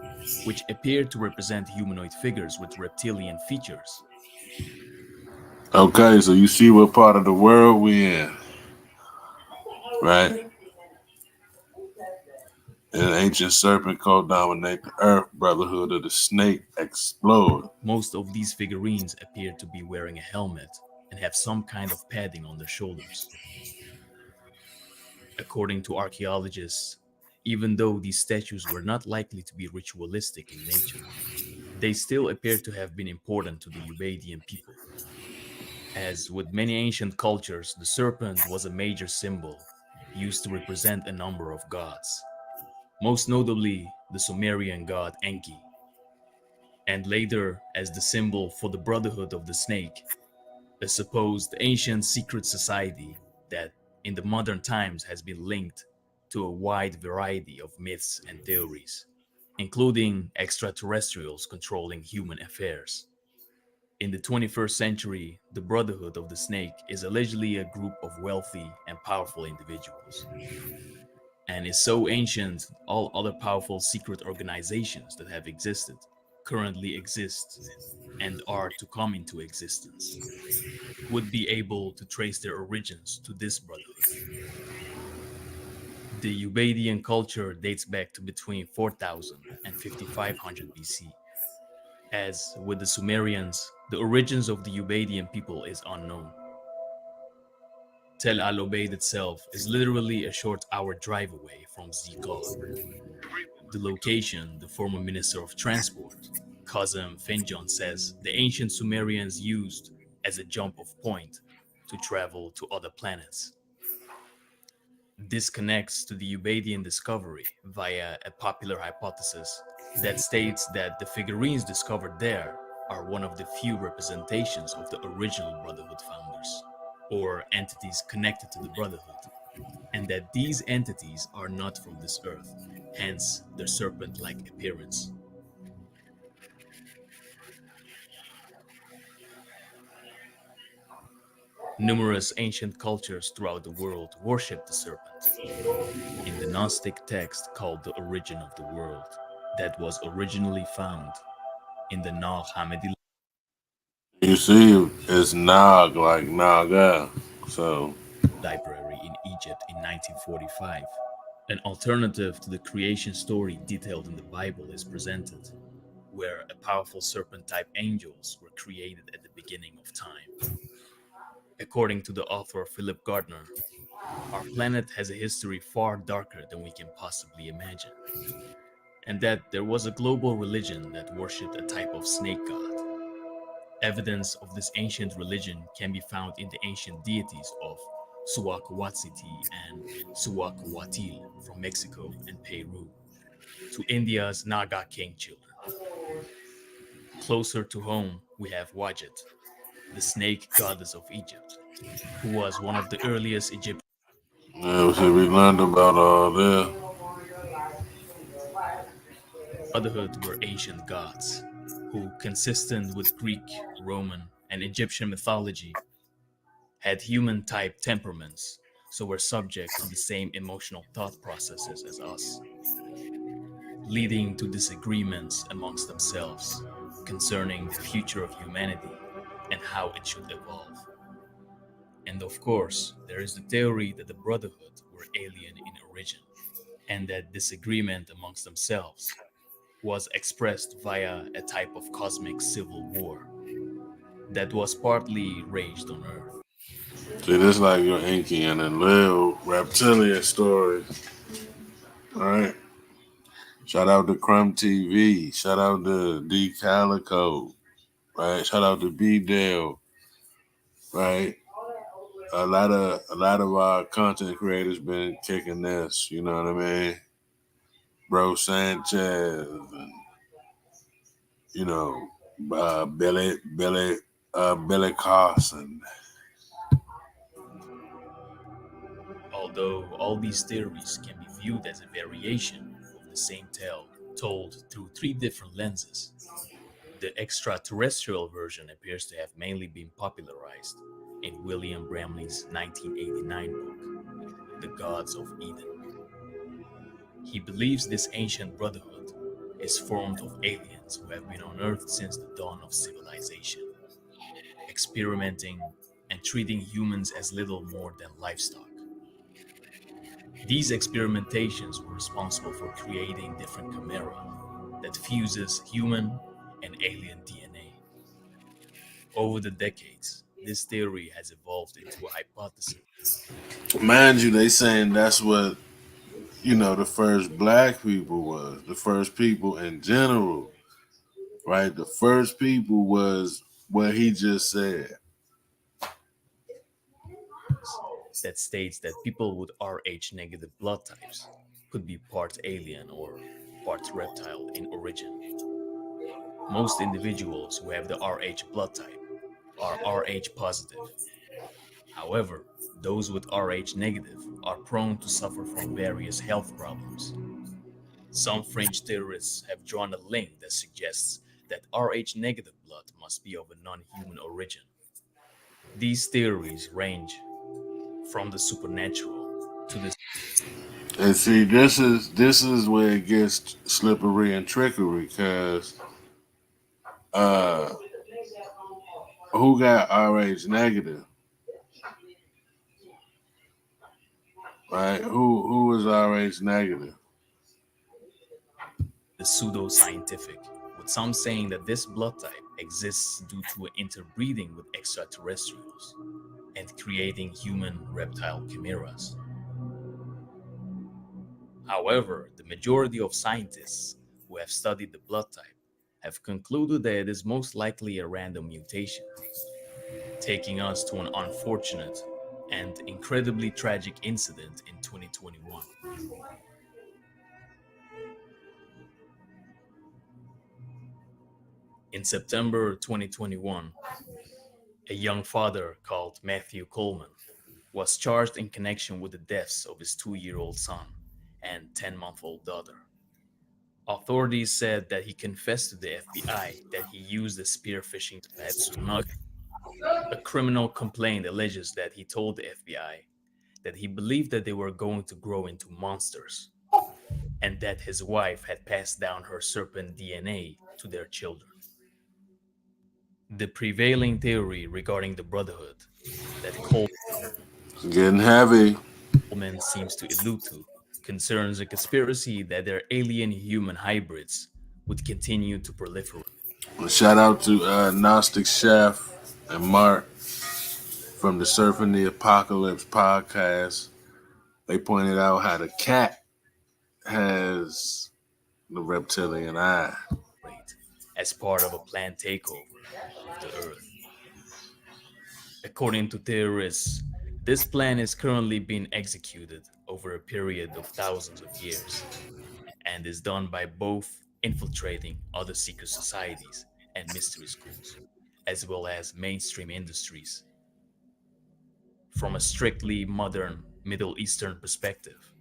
which appeared to represent humanoid figures with reptilian features. Okay, so you see what part of the world we in, right? An ancient serpent co-dominate the earth, Brotherhood of the Snake explode. Most of these figurines appear to be wearing a helmet and have some kind of padding on their shoulders. According to archaeologists, even though these statues were not likely to be ritualistic in nature, they still appear to have been important to the Ubaidian people. As with many ancient cultures, the serpent was a major symbol used to represent a number of gods, most notably the Sumerian god Enki, and later as the symbol for the Brotherhood of the Snake, a supposed ancient secret society that in the modern times has been linked to a wide variety of myths and theories, including extraterrestrials controlling human affairs. In the 21st century, the Brotherhood of the Snake is allegedly a group of wealthy and powerful individuals. and is so ancient all other powerful secret organizations that have existed, currently exist, and are to come into existence would be able to trace their origins to this brotherhood. The Ubaidian culture dates back to between 4000 and 5500 BC. As with the Sumerians, the origins of the Ubaidian people is unknown. Tel Al Ubaid itself is literally a short hour drive away from Zikar. The location, the former Minister of Transport, Kazem Finjan, says the ancient Sumerians used as a jump-off point to travel to other planets. This connects to the Ubaidian discovery via a popular hypothesis that states that the figurines discovered there are one of the few representations of the original Brotherhood founders, or entities connected to the Brotherhood, and that these entities are not from this earth, hence their serpent-like appearance. Numerous ancient cultures throughout the world worship the serpent. In the Gnostic text called The Origin of the World, that was originally found in the Nag Hammadi You see, it's Nog like Naga. So library in Egypt in 1945, an alternative to the creation story detailed in the Bible is presented, where a powerful serpent-type angels were created at the beginning of time. According to the author Philip Gardner, our planet has a history far darker than we can possibly imagine, and that there was a global religion that worshipped a type of snake god. Evidence of this ancient religion can be found in the ancient deities of Suakuatziti and Suakuatil from Mexico and Peru, to India's Naga king children. Closer to home, we have Wadjet, the snake goddess of Egypt, who was one of the earliest Egyptian yeah, so we learned about all that. brotherhood were ancient gods, who, consistent with Greek, Roman, and Egyptian mythology, had human-type temperaments, so were subject to the same emotional thought processes as us, leading to disagreements amongst themselves concerning the future of humanity and how it should evolve. And of course, there is the theory that the Brotherhood were alien in origin, and that disagreement amongst themselves was expressed via a type of cosmic civil war that was partly raged on Earth. See, this like your Inky and a little reptilian story. Alright. Shout out to Crumb TV. Shout out to D Calico. Right. Shout out to B Dale. Right. A lot of our content creators been kicking this, you know what I mean? Bro Sanchez and Billy Carson. Although all these theories can be viewed as a variation of the same tale told through three different lenses, the extraterrestrial version appears to have mainly been popularized in William Bramley's 1989 book, The Gods of Eden. He believes this ancient brotherhood is formed of aliens who have been on Earth since the dawn of civilization, experimenting and treating humans as little more than livestock. These experimentations were responsible for creating different chimera that fuses human and alien DNA. Over the decades, this theory has evolved into a hypothesis. Mind you, they saying that's what, the first black people was. The first people in general, right? The first people was what he just said. That states that people with Rh negative blood types could be part alien or part reptile in origin. Most individuals who have the Rh blood type are Rh positive. However, those with Rh negative are prone to suffer from various health problems. Some French theorists have drawn a link that suggests that Rh negative blood must be of a non-human origin. These theories range from the supernatural to the And see, this is where it gets slippery and trickery because uh, who got RH negative, right? Who is RH negative? The pseudoscientific, with some saying that this blood type exists due to interbreeding with extraterrestrials and creating human-reptile chimeras. However, the majority of scientists who have studied the blood type have concluded that it is most likely a random mutation, taking us to an unfortunate and incredibly tragic incident in 2021. In September 2021, a young father called Matthew Coleman was charged in connection with the deaths of his 2-year-old son and 10-month-old daughter. Authorities said that he confessed to the FBI that he used a spearfishing at Sunak. A criminal complaint alleges that he told the FBI that he believed that they were going to grow into monsters and that his wife had passed down her serpent DNA to their children. The prevailing theory regarding the Brotherhood that It's getting heavy. Coleman seems to allude to concerns a conspiracy that their alien-human hybrids would continue to proliferate. Shout out to Gnostic Chef and Mark from the Surfing the Apocalypse podcast. They pointed out how the cat has the reptilian eye. As part of a planned takeover of the Earth. According to theorists, this plan is currently being executed over a period of thousands of years and is done by both infiltrating other secret societies and mystery schools, as well as mainstream industries. From a strictly modern Middle Eastern perspective,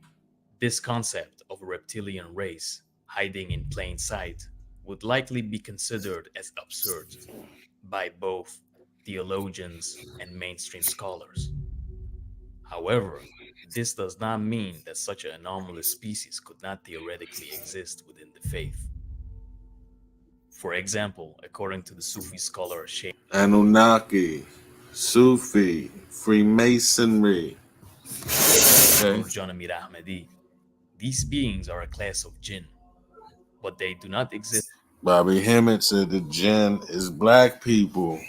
this concept of a reptilian race hiding in plain sight would likely be considered as absurd by both theologians and mainstream scholars. However, this does not mean that such an anomalous species could not theoretically exist within the faith. For example, according to the Sufi scholar Sheikh Anunnaki, Sufi, Freemasonry. Okay. Nurjan Amir Ahmadi, these beings are a class of jinn, but they do not exist. Bobby Hemmett said the jinn is black people.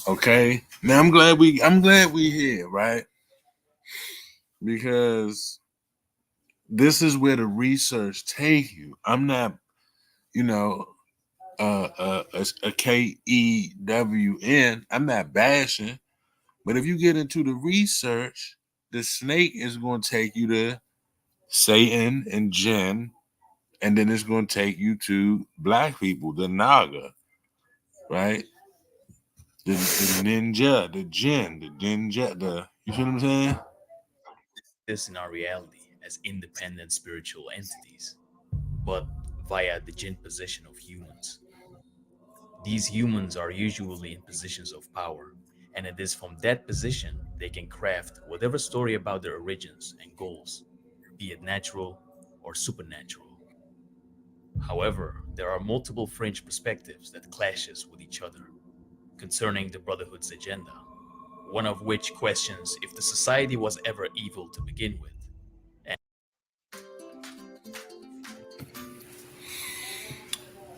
Okay. Now I'm glad we here, right? Because this is where the research take you. I'm not, a KEWN. I'm not bashing, but if you get into the research, the snake is going to take you to Satan and jinn, and then it's going to take you to black people, the Naga, right? The ninja, the jinn, the ninja, you see what I'm saying? This in our reality as independent spiritual entities, but via the jinn position of humans. These humans are usually in positions of power, and it is from that position they can craft whatever story about their origins and goals, be it natural or supernatural. However, there are multiple fringe perspectives that clashes with each other concerning the Brotherhood's agenda, one of which questions if the society was ever evil to begin with.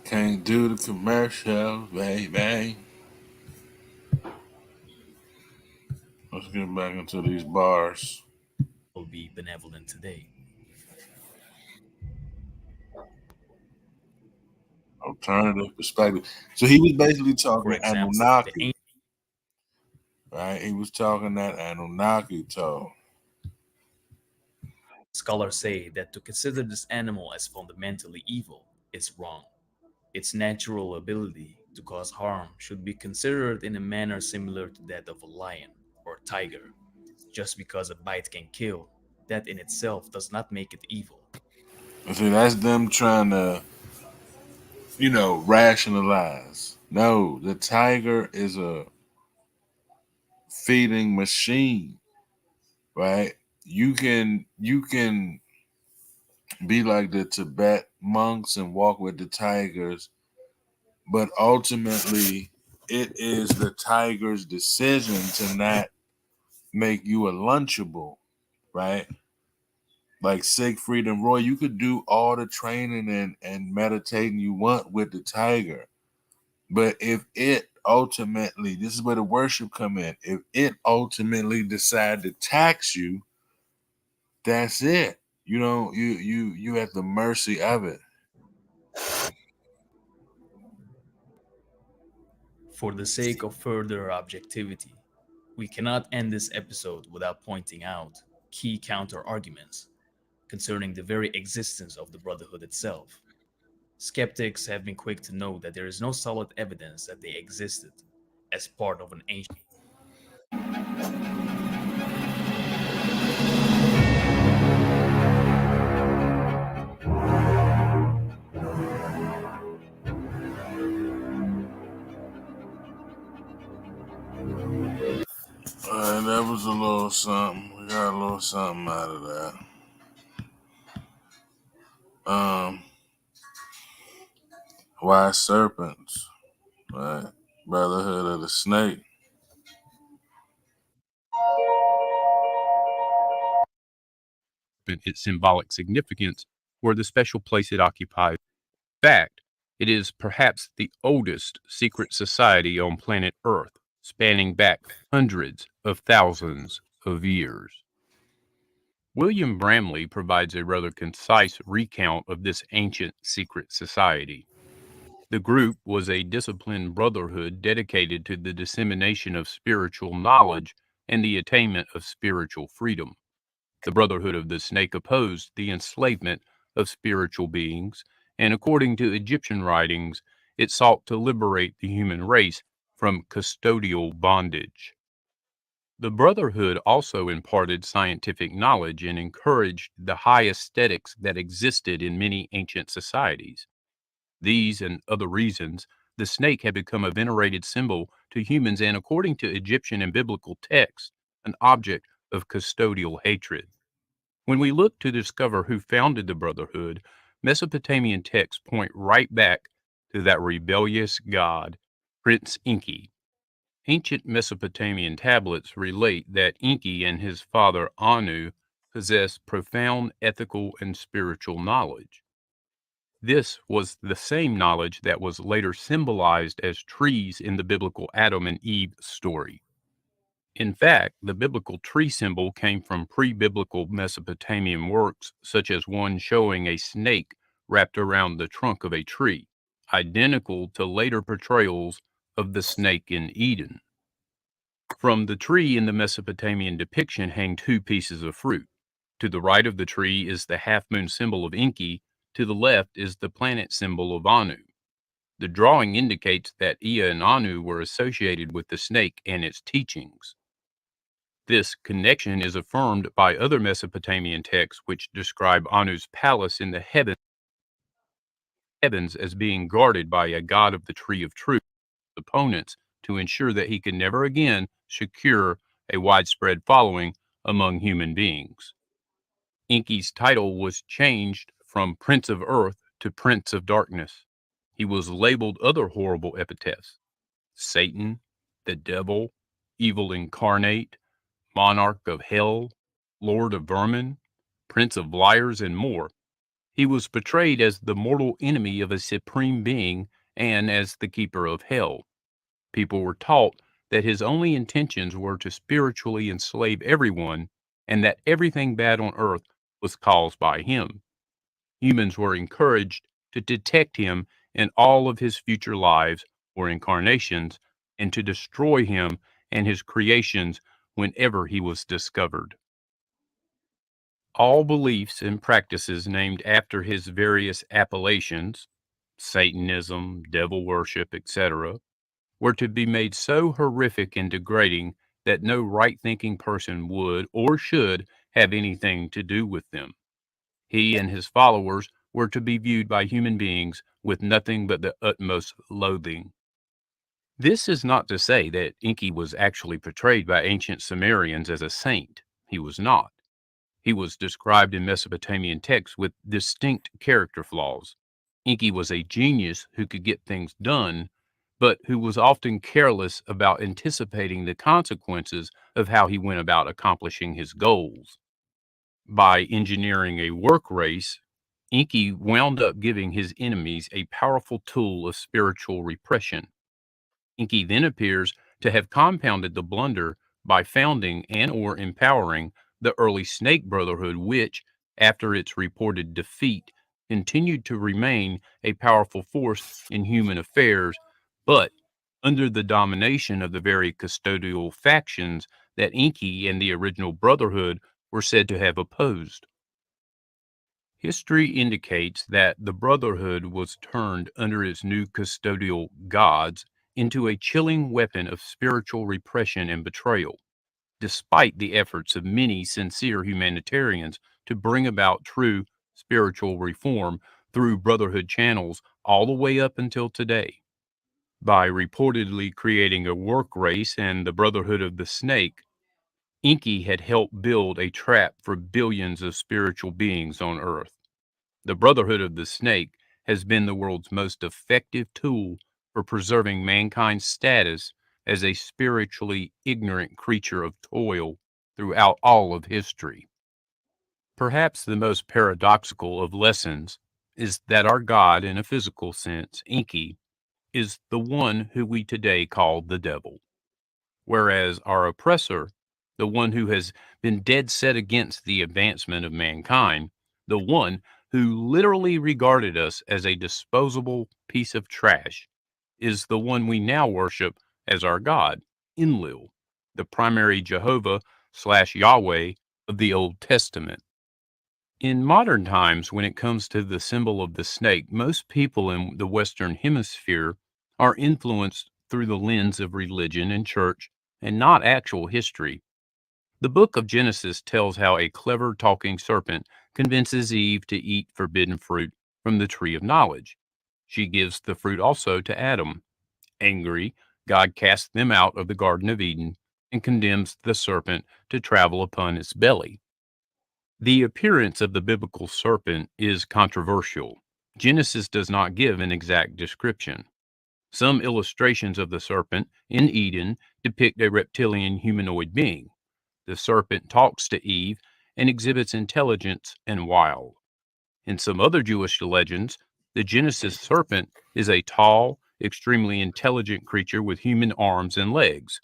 Can't do the commercials, baby. Let's get back into these bars. Will be benevolent today. Alternative perspective. So he was basically For talking example, Anunnaki, right? He was talking that Anunnaki talk. Scholars say that to consider this animal as fundamentally evil is wrong. Its natural ability to cause harm should be considered in a manner similar to that of a lion or tiger. Just because a bite can kill, that in itself does not make it evil. See, that's them trying to, rationalize. No, the tiger is a feeding machine, right? You can be like the Tibet monks and walk with the tigers, but ultimately it is the tiger's decision to not make you a lunchable, right? Like Siegfried and Roy, you could do all the training and meditating you want with the tiger. But if it ultimately, this is where the worship come in, if it ultimately decide to tax you, that's it. You know, you at the mercy of it. For the sake of further objectivity, we cannot end this episode without pointing out key counter arguments concerning the very existence of the Brotherhood itself. Skeptics have been quick to note that there is no solid evidence that they existed as part of an ancient. All right, that was a little something. We got a little something out of that. Why serpents? Right? Brotherhood of the Snake. Its symbolic significance or the special place it occupies. In fact, it is perhaps the oldest secret society on planet Earth, spanning back hundreds of thousands of years. William Bramley provides a rather concise recount of this ancient secret society. The group was a disciplined brotherhood dedicated to the dissemination of spiritual knowledge and the attainment of spiritual freedom. The Brotherhood of the Snake opposed the enslavement of spiritual beings, and according to Egyptian writings, it sought to liberate the human race from custodial bondage. The Brotherhood also imparted scientific knowledge and encouraged the high aesthetics that existed in many ancient societies. These and other reasons, the snake had become a venerated symbol to humans and, according to Egyptian and biblical texts, an object of custodial hatred. When we look to discover who founded the Brotherhood, Mesopotamian texts point right back to that rebellious god, Prince Enki. Ancient Mesopotamian tablets relate that Enki and his father Anu possessed profound ethical and spiritual knowledge. This was the same knowledge that was later symbolized as trees in the biblical Adam and Eve story. In fact, the biblical tree symbol came from pre-biblical Mesopotamian works, such as one showing a snake wrapped around the trunk of a tree, identical to later portrayals of the snake in Eden. From the tree in the Mesopotamian depiction hang two pieces of fruit. To the right of the tree is the half-moon symbol of Enki, to the left is the planet symbol of Anu. The drawing indicates that Ea and Anu were associated with the snake and its teachings. This connection is affirmed by other Mesopotamian texts which describe Anu's palace in the heavens as being guarded by a god of the tree of truth, opponents, to ensure that he can never again secure a widespread following among human beings. Enki's title was changed from Prince of Earth to Prince of Darkness. He was labeled other horrible epithets: Satan, the devil, evil incarnate, monarch of hell, lord of vermin, prince of liars, and more. He was portrayed as the mortal enemy of a supreme being and as the keeper of hell. People were taught that his only intentions were to spiritually enslave everyone and that everything bad on earth was caused by him. Humans were encouraged to detect him in all of his future lives or incarnations and to destroy him and his creations whenever he was discovered. All beliefs and practices named after his various appellations, Satanism, devil worship, etc., were to be made so horrific and degrading that no right-thinking person would or should have anything to do with them. He and his followers were to be viewed by human beings with nothing but the utmost loathing. This is not to say that Enki was actually portrayed by ancient Sumerians as a saint. He was not. He was described in Mesopotamian texts with distinct character flaws. Enki was a genius who could get things done, but who was often careless about anticipating the consequences of how he went about accomplishing his goals. By engineering a work race, Enki wound up giving his enemies a powerful tool of spiritual repression. Enki then appears to have compounded the blunder by founding and or empowering the early Snake Brotherhood, which, after its reported defeat, continued to remain a powerful force in human affairs, but under the domination of the very custodial factions that Enki and the original Brotherhood were said to have opposed. History indicates that the Brotherhood was turned under its new custodial gods into a chilling weapon of spiritual repression and betrayal, despite the efforts of many sincere humanitarians to bring about true spiritual reform through Brotherhood channels all the way up until today. By reportedly creating a work race and the Brotherhood of the Snake, Enki had helped build a trap for billions of spiritual beings on Earth. The Brotherhood of the Snake has been the world's most effective tool for preserving mankind's status as a spiritually ignorant creature of toil throughout all of history. Perhaps the most paradoxical of lessons is that our God, in a physical sense, Enki, is the one who we today call the devil, whereas our oppressor, the one who has been dead set against the advancement of mankind, the one who literally regarded us as a disposable piece of trash, is the one we now worship as our God, Enlil, the primary Jehovah/Yahweh of the Old Testament. In modern times, when it comes to the symbol of the snake, most people in the Western Hemisphere are influenced through the lens of religion and church and not actual history. The book of Genesis tells how a clever talking serpent convinces Eve to eat forbidden fruit from the tree of knowledge. She gives the fruit also to Adam. Angry, God casts them out of the Garden of Eden and condemns the serpent to travel upon its belly. The appearance of the biblical serpent is controversial. Genesis does not give an exact description. Some illustrations of the serpent in Eden depict a reptilian humanoid being. The serpent talks to Eve and exhibits intelligence and wild. In some other Jewish legends, the Genesis serpent is a tall, extremely intelligent creature with human arms and legs.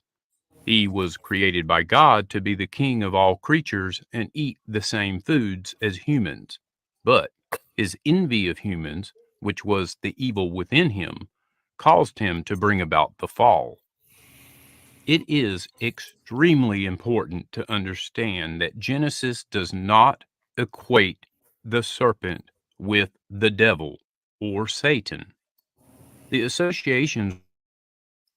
He was created by God to be the king of all creatures and eat the same foods as humans. But his envy of humans, which was the evil within him, caused him to bring about the fall. It is extremely important to understand that Genesis does not equate the serpent with the devil or Satan. The associations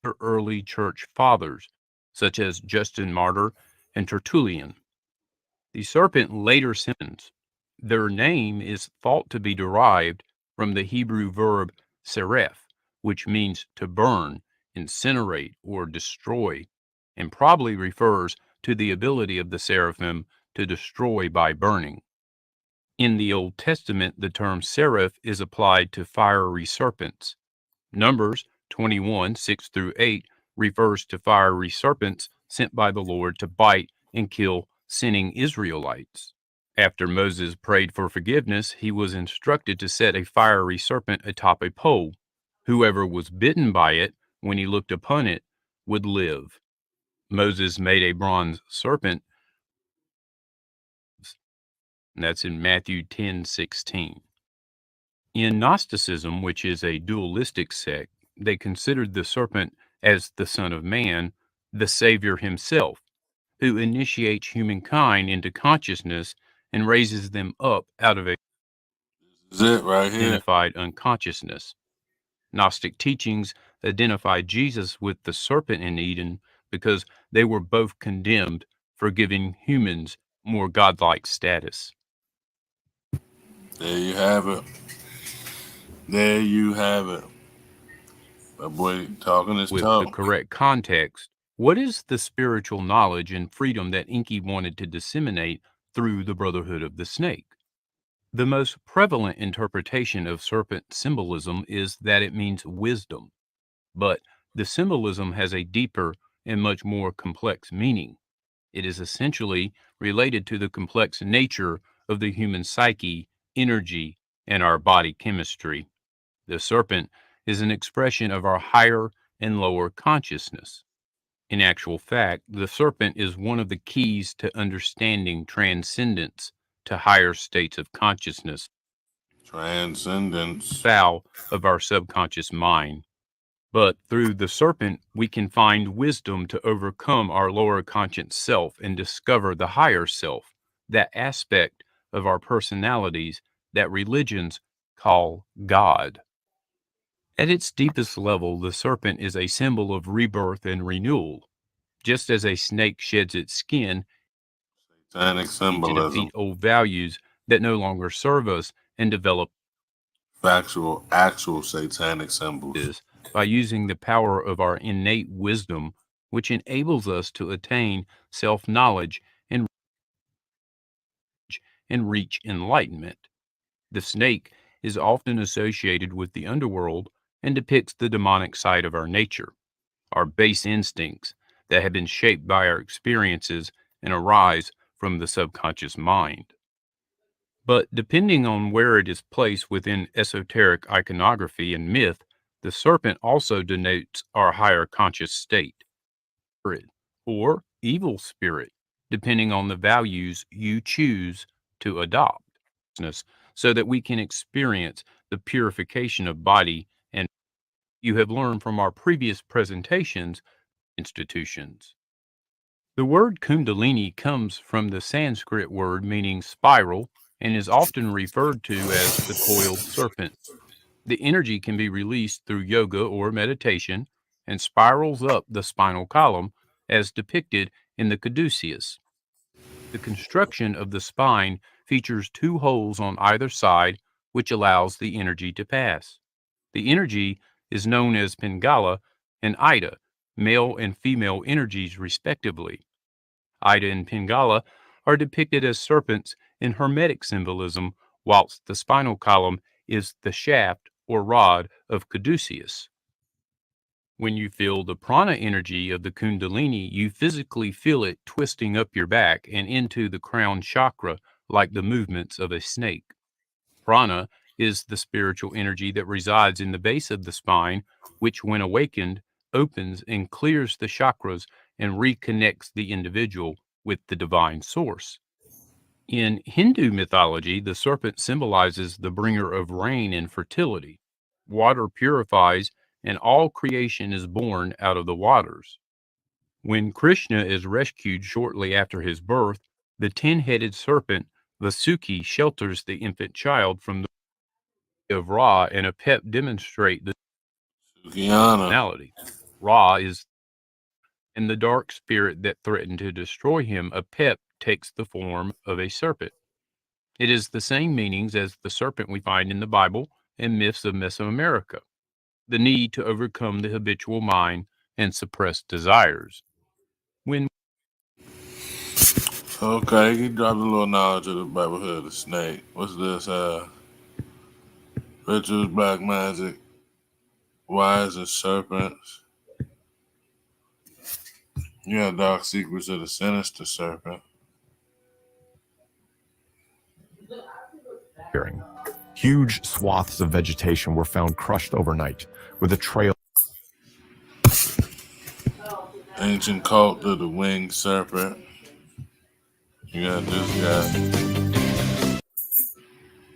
of early church fathers, such as Justin Martyr and Tertullian. The serpent later sins. Their name is thought to be derived from the Hebrew verb seraph, which means to burn, incinerate, or destroy, and probably refers to the ability of the seraphim to destroy by burning. In the Old Testament, the term seraph is applied to fiery serpents. Numbers 21, 6 through 8 refers to fiery serpents sent by the Lord to bite and kill sinning Israelites. After Moses prayed for forgiveness, he was instructed to set a fiery serpent atop a pole. Whoever was bitten by it, when he looked upon it, would live. Moses made a bronze serpent. That's in Matthew 10:16. In Gnosticism, which is a dualistic sect, they considered the serpent as the Son of Man, the Savior himself, who initiates humankind into consciousness and raises them up out of a This is it right here. identified unconsciousness. Gnostic teachings identified Jesus with the serpent in Eden because they were both condemned for giving humans more godlike status. There you have it. There you have it. My boy talking his With tongue. the correct context, what is the spiritual knowledge and freedom that Enki wanted to disseminate through the Brotherhood of the Snake. The most prevalent interpretation of serpent symbolism is that it means wisdom, but the symbolism has a deeper and much more complex meaning. It is essentially related to the complex nature of the human psyche, energy, and our body chemistry. The serpent is an expression of our higher and lower consciousness. In actual fact, the serpent is one of the keys to understanding transcendence to higher states of consciousness, Transcendence. foul of our subconscious mind. But through the serpent, we can find wisdom to overcome our lower conscious self and discover the higher self, that aspect of our personalities that religions call God. At its deepest level, the serpent is a symbol of rebirth and renewal. Just as a snake sheds its skin Satanic to symbolism. defeat old values that no longer serve us and develop Actual satanic symbols. is by using the power of our innate wisdom, which enables us to attain self-knowledge and reach enlightenment. The snake is often associated with the underworld and depicts the demonic side of our nature, our base instincts that have been shaped by our experiences and arise from the subconscious mind. But depending on where it is placed within esoteric iconography and myth, the serpent also denotes our higher conscious state, spirit, or evil spirit, depending on the values you choose to adopt, so that we can experience the purification of body and you have learned from our previous presentations, institutions. The word Kundalini comes from the Sanskrit word meaning spiral and is often referred to as the coiled serpent. The energy can be released through yoga or meditation and spirals up the spinal column as depicted in the caduceus. The construction of the spine features two holes on either side, which allows the energy to pass. The energy is known as Pingala and Ida, male and female energies respectively. Ida and Pingala are depicted as serpents in Hermetic symbolism, whilst the spinal column is the shaft or rod of caduceus. When you feel the prana energy of the Kundalini, you physically feel it twisting up your back and into the crown chakra like the movements of a snake. Prana is the spiritual energy that resides in the base of the spine, which, when awakened, opens and clears the chakras and reconnects the individual with the divine source. In Hindu mythology, the serpent symbolizes the bringer of rain and fertility. Water purifies, and all creation is born out of the waters. When Krishna is rescued shortly after his birth, the 10-headed serpent Vasuki shelters the infant child from the of Ra, and Apep demonstrate the personality. Ra is in the dark spirit that threatened to destroy him. Apep takes the form of a serpent. It is the same meanings as the serpent we find in the Bible and myths of Mesoamerica. The need to overcome the habitual mind and suppress desires. When Okay, he dropped a little knowledge of the Brotherhood of the Snake. What's this? Rituals, black magic, wise as serpents. Yeah, dark secrets of the sinister serpent. Huge swaths of vegetation were found crushed overnight, with a trail. Ancient cult of the winged serpent. You got this guy.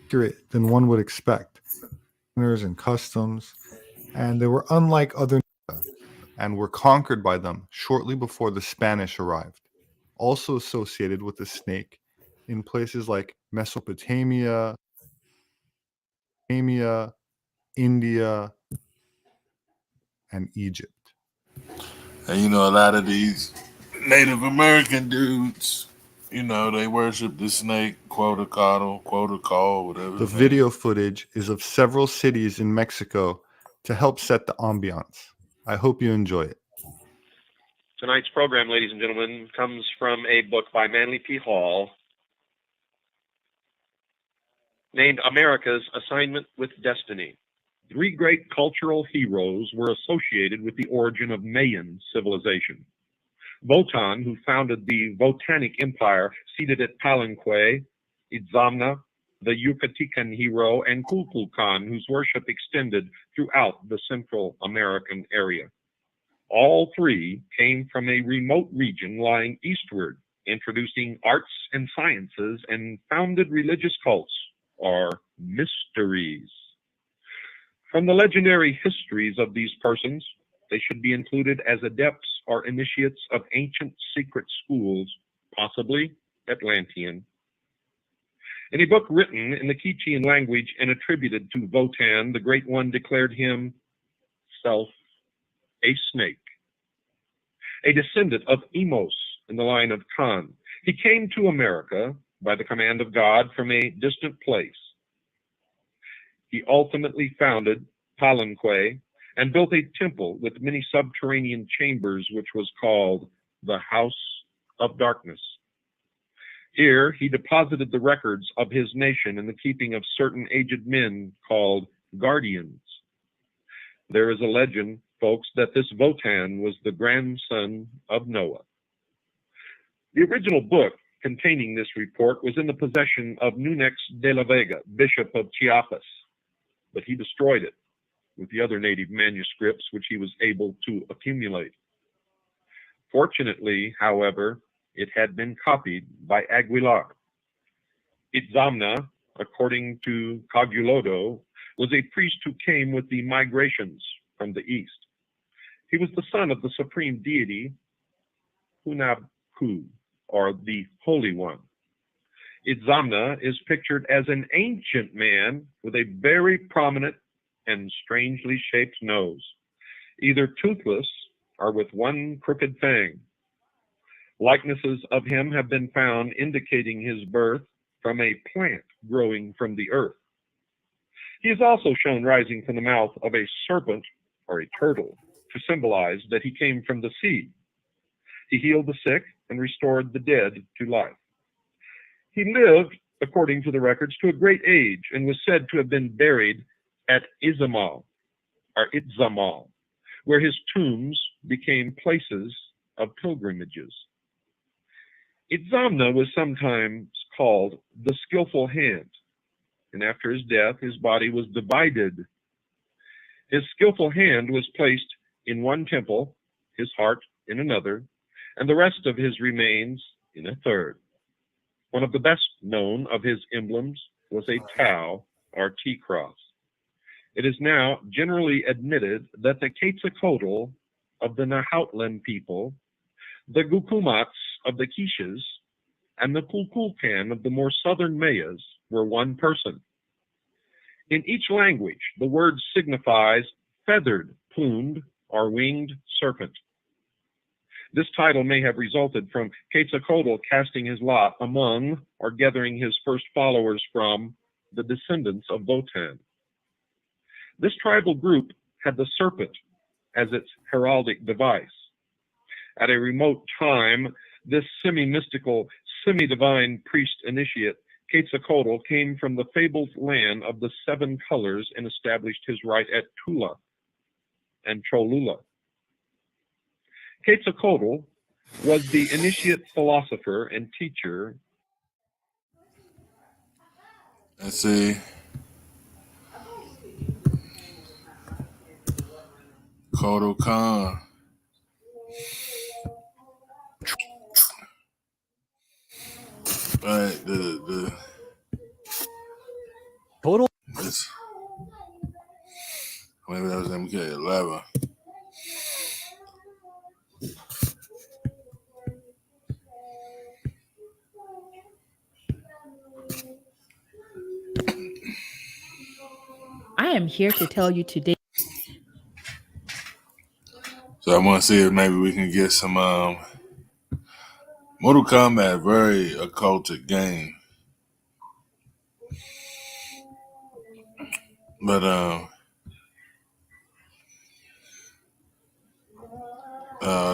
Accurate than one would expect. And customs, and they were unlike other and were conquered by them shortly before the Spanish arrived. Also associated with the snake in places like Mesopotamia, India, and Egypt. And you know, a lot of these Native American dudes, you know, they worship the snake, Quetzalcoatl, whatever. The video footage is of several cities in Mexico to help set the ambiance. I hope you enjoy it. Tonight's program, ladies and gentlemen, comes from a book by Manly P. Hall named America's Assignment with Destiny. 3 great cultural heroes were associated with the origin of Mayan civilization. Wotan, who founded the Votanic Empire seated at Palenque, Itzamna, the Yucatecan hero, and Kukulkan, whose worship extended throughout the Central American area. All 3 came from a remote region lying eastward, introducing arts and sciences and founded religious cults, or mysteries. From the legendary histories of these persons, they should be included as adepts or initiates of ancient secret schools, possibly Atlantean. In a book written in the Quichean language and attributed to Wotan, the Great One declared himself a snake, a descendant of Emos in the line of Khan. He came to America by the command of God from a distant place. He ultimately founded Palenque and built a temple with many subterranean chambers, which was called the House of Darkness. Here he deposited the records of his nation in the keeping of certain aged men called guardians. There is a legend, folks, that this Wotan was the grandson of Noah. The original book containing this report was in the possession of Nunex de la Vega, Bishop of Chiapas, but he destroyed it with the other native manuscripts which he was able to accumulate. Fortunately, however, it had been copied by Aguilar. Itzamna, according to Cogulodo, was a priest who came with the migrations from the east. He was the son of the supreme deity, Hunabku, or the Holy One. Itzamna is pictured as an ancient man with a very prominent and strangely shaped nose, either toothless or with one crooked fang. Likenesses of him have been found indicating his birth from a plant growing from the earth. He is also shown rising from the mouth of a serpent or a turtle to symbolize that he came from the sea. He healed the sick and restored the dead to life. He lived, according to the records, to a great age and was said to have been buried at Izamal, or Itzamal, where his tombs became places of pilgrimages. Itzamna was sometimes called the skillful hand, and after his death, his body was divided. His skillful hand was placed in one temple, his heart in another, and the rest of his remains in a third. One of the best known of his emblems was a Tau, or T-cross. It is now generally admitted that the Quetzalcoatl of the Nahuatl people, the Gukumats of the Quiches, and the Kukulkan of the more southern Mayas were one person. In each language, the word signifies feathered, plumed, or winged serpent. This title may have resulted from Quetzalcoatl casting his lot among or gathering his first followers from the descendants of Wotan. This tribal group had the serpent as its heraldic device. At a remote time, this semi-mystical, semi-divine priest initiate, Quetzalcoatl, came from the fabled land of the 7 colors and established his right at Tula and Cholula. Quetzalcoatl was the initiate philosopher and teacher. Let's see. Kodo Khan. Right, the Total. this, maybe that was MK11. I am here to tell you today. So I want to see if maybe we can get some Mortal Kombat, very occulted game. But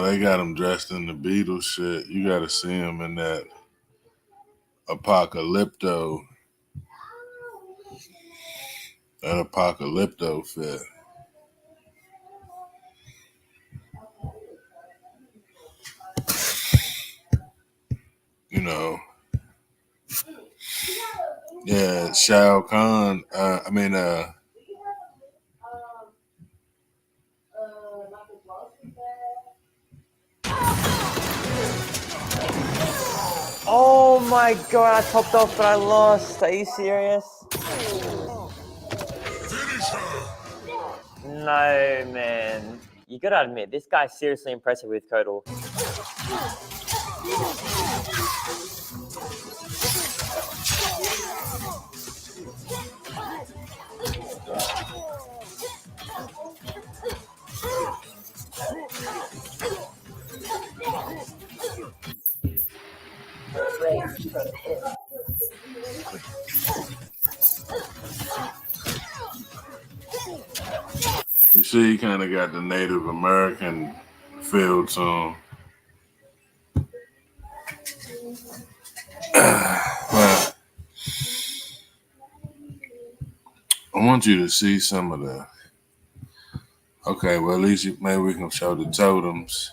they got him dressed in the Beatles shit. You got to see him in that Apocalypto. That apocalypto fit. You know. Yeah, Shao Kahn. Oh my god, I topped off but I lost. Are you serious? No, man. You gotta admit, this guy's seriously impressive with Kodal. You see, he kind of got the Native American feel to him. But I want you to see some of the. Okay, well, at least maybe we can show the totems.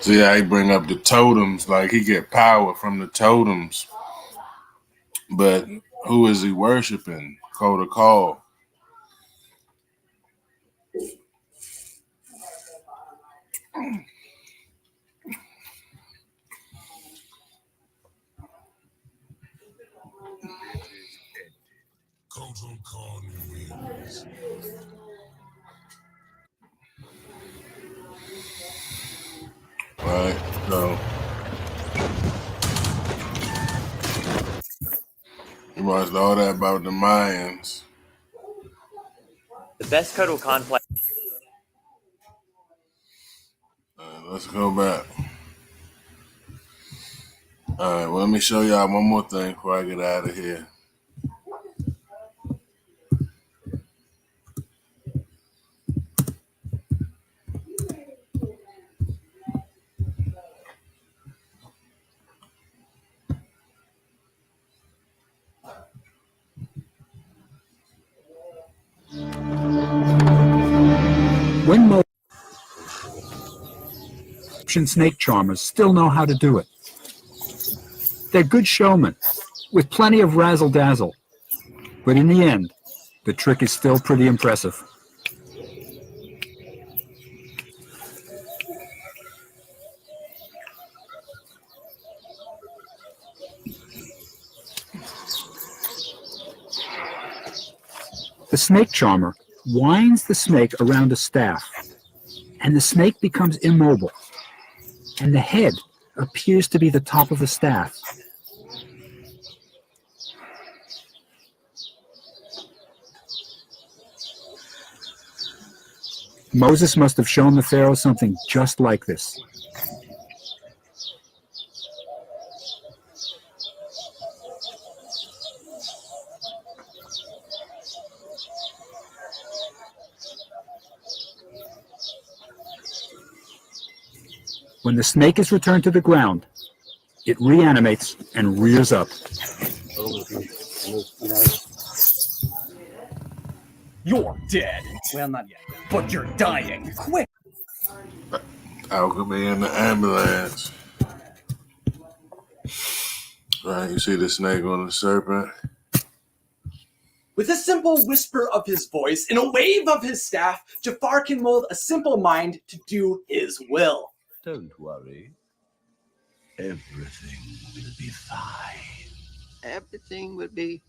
See how he bring up the totems, like he get power from the totems. But who is he worshiping? Koda Call. Right, so you watched all that about the Mayans. The best Kodal Khan player. Let's go back. All right, well, let me show y'all one more thing before I get out of here. When motion snake charmers still know how to do it. They're good showmen, with plenty of razzle-dazzle. But in the end, the trick is still pretty impressive. The snake charmer winds the snake around a staff, and the snake becomes immobile, and the head appears to be the top of the staff. Moses must have shown the Pharaoh something just like this. When the snake is returned to the ground, it reanimates and rears up. You're dead. Well, not yet, but you're dying. Quick! Alchemy in the ambulance. Right, you see the snake on the serpent? With a simple whisper of his voice and a wave of his staff, Jafar can mold a simple mind to do his will. Don't worry. Everything will be fine. Everything will be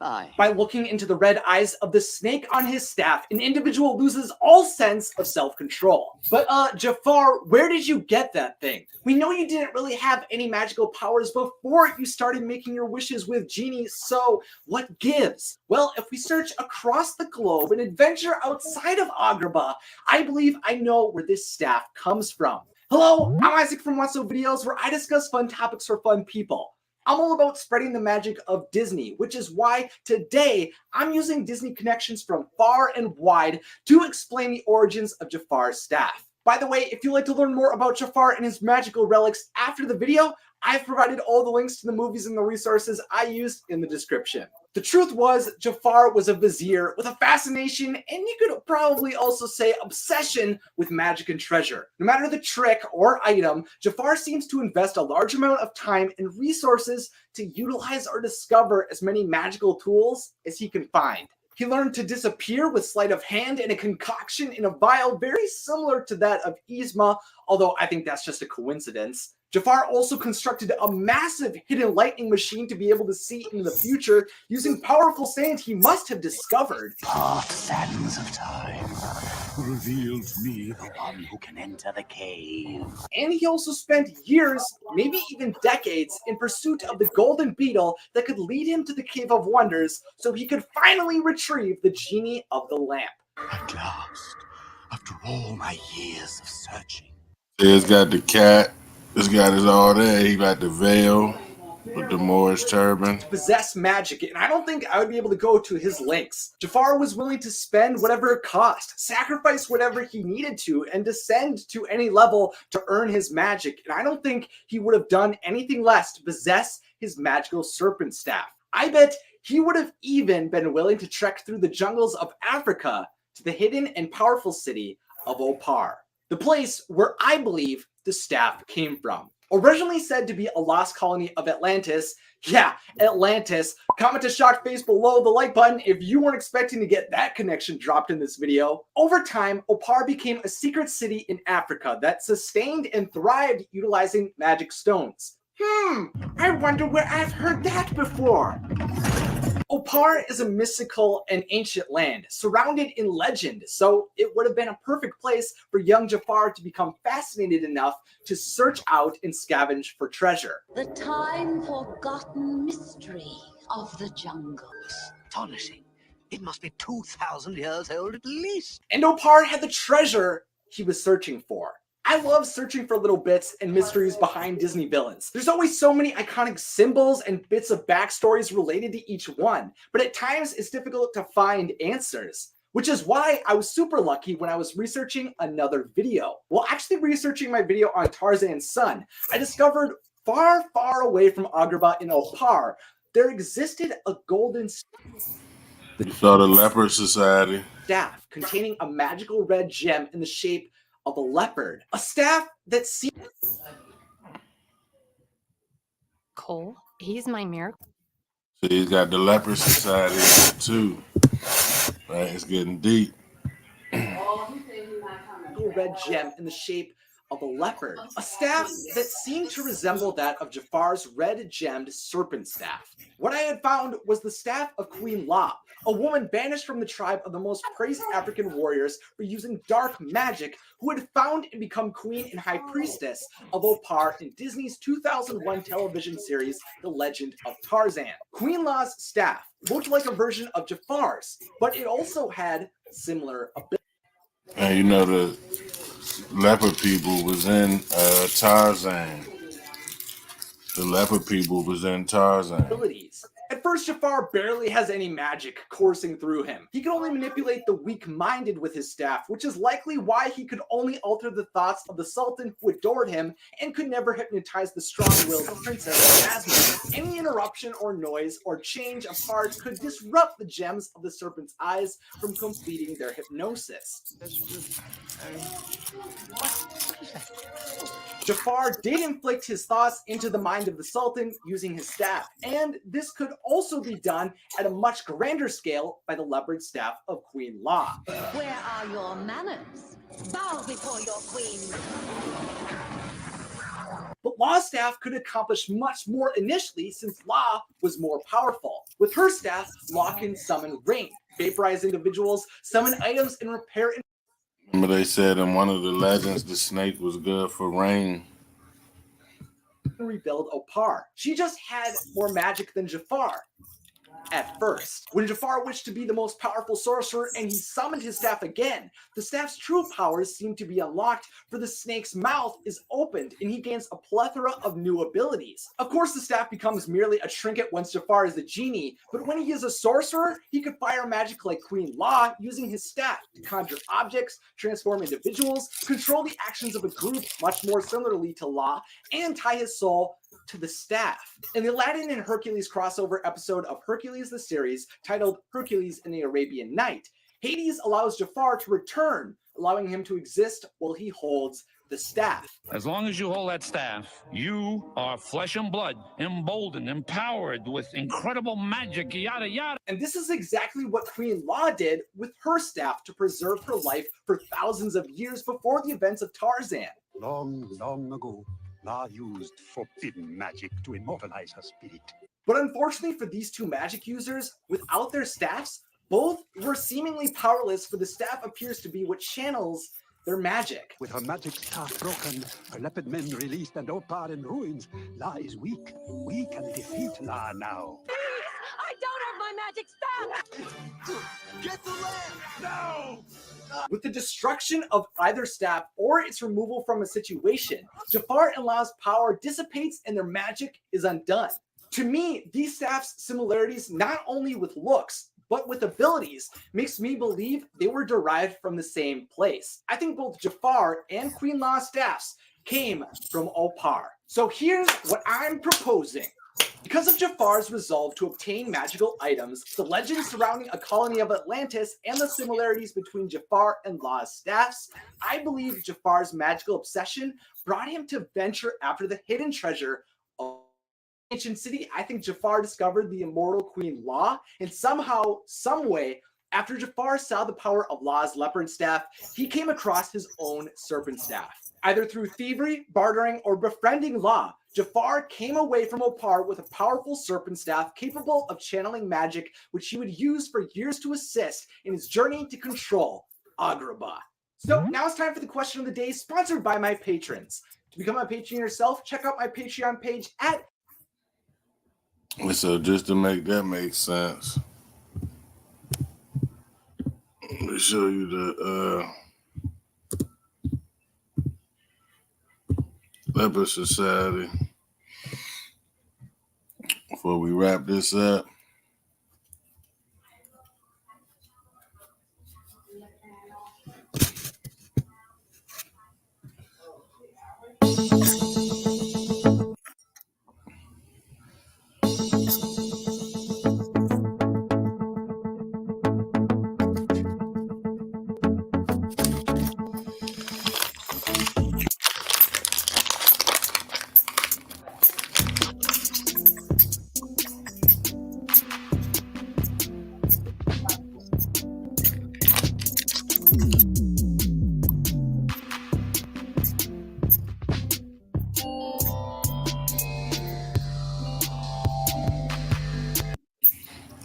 By looking into the red eyes of the snake on his staff, an individual loses all sense of self-control. But Jafar, where did you get that thing? We know you didn't really have any magical powers before you started making your wishes with genies, so what gives? Well, if we search across the globe and adventure outside of Agrabah, I believe I know where this staff comes from. Hello, I'm Isaac from What's So Videos, where I discuss fun topics for fun people. I'm all about spreading the magic of Disney, which is why today I'm using Disney connections from far and wide to explain the origins of Jafar's staff. By the way, if you'd like to learn more about Jafar and his magical relics after the video, I've provided all the links to the movies and the resources I used in the description. The truth was, Jafar was a vizier with a fascination, and you could probably also say obsession, with magic and treasure. No matter the trick or item, Jafar seems to invest a large amount of time and resources to utilize or discover as many magical tools as he can find. He learned to disappear with sleight of hand and a concoction in a vial very similar to that of Yzma, although I think that's just a coincidence. Jafar also constructed a massive hidden lightning machine to be able to see into the future using powerful sand he must have discovered. Part sands of time reveal to me the one who can enter the cave. And he also spent years, maybe even decades, in pursuit of the golden beetle that could lead him to the Cave of Wonders so he could finally retrieve the genie of the lamp. At last, after all my years of searching. It's got the cat. This guy is all there. He got the veil with the Moorish turban. To possess magic, and I don't think I would be able to go to his lengths. Jafar was willing to spend whatever it cost, sacrifice whatever he needed to, and descend to any level to earn his magic. And I don't think he would have done anything less to possess his magical serpent staff. I bet he would have even been willing to trek through the jungles of Africa to the hidden and powerful city of Opar, the place where I believe the staff came from. Originally said to be a lost colony of Atlantis, yeah, Atlantis. Comment a shocked face below the like button if you weren't expecting to get that connection dropped in this video. Over time, Opar became a secret city in Africa that sustained and thrived utilizing magic stones. I wonder where I've heard that before. Opar is a mystical and ancient land, surrounded in legend, so it would have been a perfect place for young Jafar to become fascinated enough to search out and scavenge for treasure. The time-forgotten mystery of the jungle. Astonishing. It must be 2,000 years old at least. And Opar had the treasure he was searching for. I love searching for little bits and mysteries behind Disney villains. There's always so many iconic symbols and bits of backstories related to each one, but at times it's difficult to find answers, which is why I was super lucky when I was researching another video. Well, actually researching my video on Tarzan's son, I discovered far, far away from Agrabah in Opar, there existed a golden You saw the Leopard Society. staff containing a magical red gem in the shape of a leopard, a staff that seems Cole, he's my miracle. So he's got the Leopard Society too. Right, it's getting deep. red gem in the shape of a leopard, a staff that seemed to resemble that of Jafar's red-gemmed serpent staff. What I had found was the staff of Queen La, a woman banished from the tribe of the most praised African warriors for using dark magic, who had found and become queen and high priestess of Opar in Disney's 2001 television series, The Legend of Tarzan. Queen La's staff looked like a version of Jafar's, but it also had similar abilities. And you know the leopard people was in Tarzan. The leopard people was in Tarzan. At first, Jafar barely has any magic coursing through him. He can only manipulate the weak-minded with his staff, which is likely why he could only alter the thoughts of the Sultan who adored him and could never hypnotize the strong-willed Princess Jasmine. Any interruption or noise or change of heart could disrupt the gems of the serpent's eyes from completing their hypnosis. Jafar did inflict his thoughts into the mind of the Sultan using his staff, and this could also be done at a much grander scale by the leopard staff of Queen La. Where are your manners? Bow before your queen. But La's staff could accomplish much more initially since La was more powerful. With her staff, Law can summon rain, vaporize individuals, summon items, and repair. Remember they said in one of the legends the snake was good for rain. Rebuild Opar. She just had more magic than Jafar at first. When Jafar wished to be the most powerful sorcerer and he summoned his staff again, the staff's true powers seem to be unlocked, for the snake's mouth is opened and he gains a plethora of new abilities. Of course, the staff becomes merely a trinket once Jafar is the genie, but when he is a sorcerer, he could fire magic like Queen Law using his staff to conjure objects, transform individuals, control the actions of a group much more similarly to Law, and tie his soul to the staff. In the Aladdin and Hercules crossover episode of Hercules the series, titled Hercules in the Arabian Night, Hades allows Jafar to return, allowing him to exist while he holds the staff. As long as you hold that staff, you are flesh and blood, emboldened, empowered with incredible magic, yada yada. And this is exactly what Queen Law did with her staff to preserve her life for thousands of years before the events of Tarzan. Long, long ago, La used forbidden magic to immortalize her spirit. But unfortunately for these two magic users, without their staffs, both were seemingly powerless, for the staff appears to be what channels their magic. With her magic staff broken, her leopard men released, and Opar in ruins, La is weak. We can defeat La now. I don't have my magic staff! Get the lamp! No! With the destruction of either staff or its removal from a situation, Jafar and Law's power dissipates and their magic is undone. To me, these staffs' similarities, not only with looks, but with abilities, makes me believe they were derived from the same place. I think both Jafar and Queen Law's staffs came from Opar. So here's what I'm proposing. Because of Jafar's resolve to obtain magical items, the legends surrounding a colony of Atlantis, and the similarities between Jafar and Law's staffs, I believe Jafar's magical obsession brought him to venture after the hidden treasure of ancient city. I think Jafar discovered the immortal Queen Law, and somehow, some way, after Jafar saw the power of Law's leopard staff, he came across his own serpent staff. Either through thievery, bartering, or befriending Law, Jafar came away from Opar with a powerful serpent staff capable of channeling magic, which he would use for years to assist in his journey to control Agrabah. So now it's time for the question of the day, sponsored by my patrons. To become a patron yourself, check out my Patreon page at... So just to make that make sense, let me show you the Leopard Society before we wrap this up.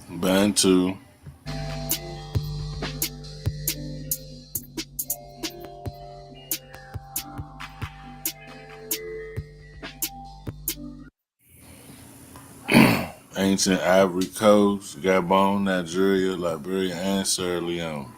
Bantu. Ancient Ivory Coast, Gabon, Nigeria, Liberia, and Sierra Leone.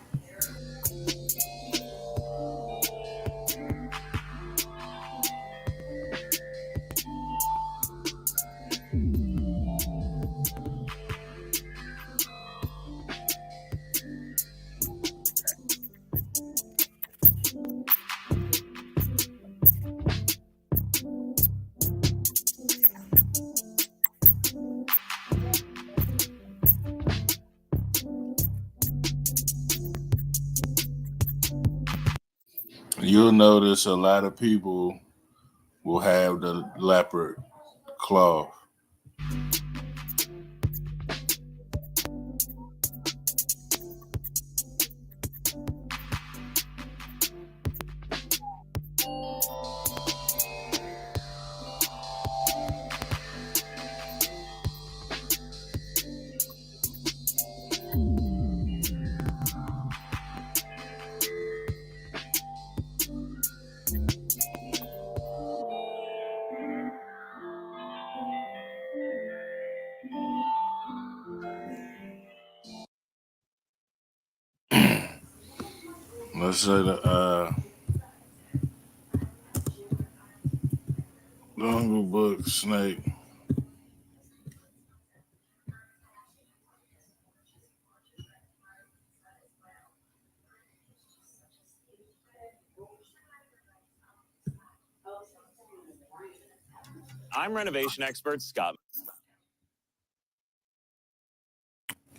You'll notice a lot of people will have the leopard cloth. let's say the Jungle Book snake. I'm renovation expert Scott.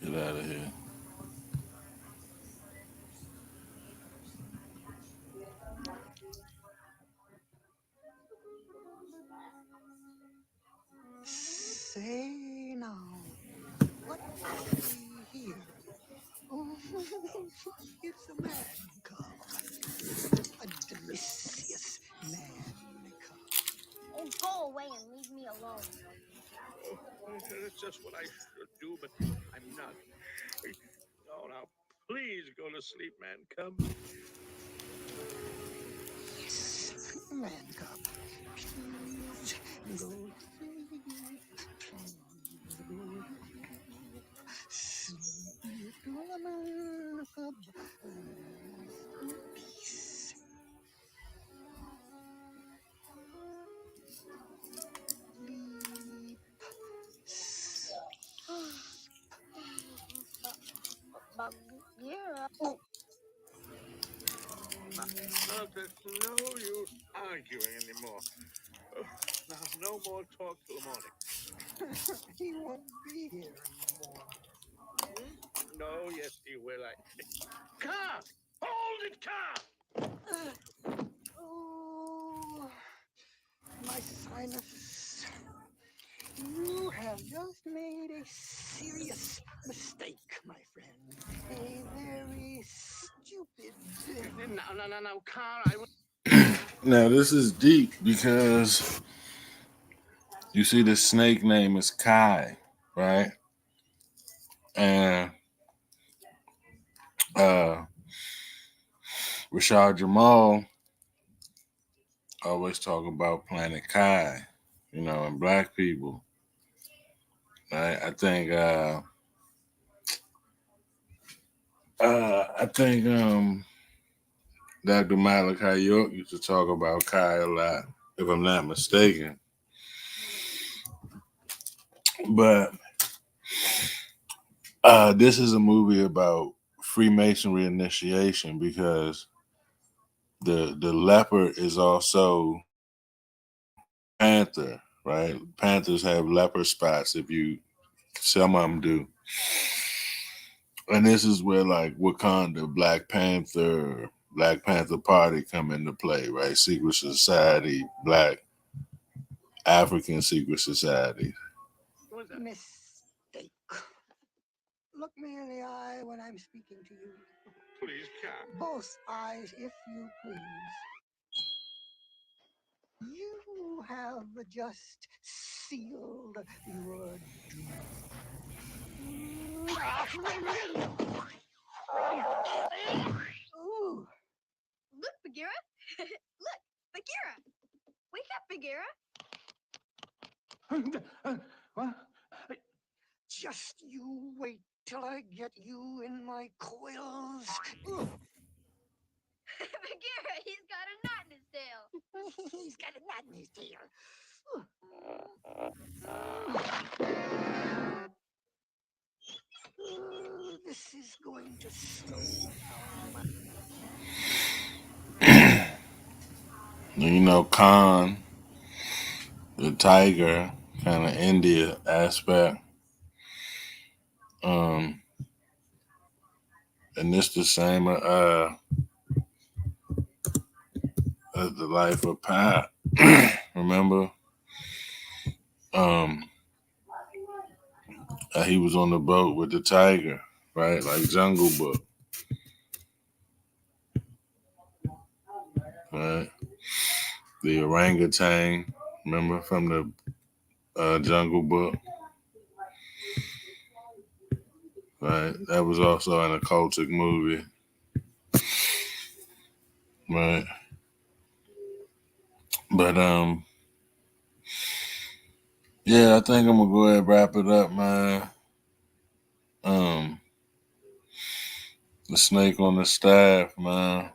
Get out of here. Say now, what have we here? Oh, it's a man cub. A delicious man cub. Oh, go away and leave me alone. That's just what I should do, but I'm not. Oh, now, please go to sleep, man cub. Yes, man cub. Please go to sleep. Please go to sleep. Sleep, little man cub. Rest in peace. Bagheera. Oh, There's no use arguing anymore. Now, no more talk till the morning. he won't be here anymore. No, yes, he will. Car! Hold it, car! Oh, my sinus. You have just made a serious mistake, my friend. A very stupid. No, car, Now this is deep because you see the snake name is Kai, right? And Rashad Jamal always talk about Planet Kai, you know, and black people. Right? I think Dr. Malachi York used to talk about Kai a lot, if I'm not mistaken. But this is a movie about Freemasonry initiation because the leopard is also panther, right? Panthers have leopard spots. Some of them do. And this is where like Wakanda, Black Panther Party come into play, right? Secret Society, Black African Secret Society. Mistake. Look me in the eye when I'm speaking to you. Please, car. Both eyes, if you please. You have just sealed your doom. Ooh. Look, Bagheera. Look, Bagheera. Wake up, Bagheera. What? Just you wait till I get you in my coils. Bagheera, he's got a knot in his tail. He's got a knot in his tail. This is going to slow down. You know, Khan, the tiger, kind of India aspect. And this the same as the life of Pat. Remember? He was on the boat with the tiger, right? Like Jungle Book. Right? The orangutan, remember from the Jungle Book? Right? That was also an occultic movie. Right? But yeah, I think I'm gonna go ahead and wrap it up, man. The snake on the staff, man.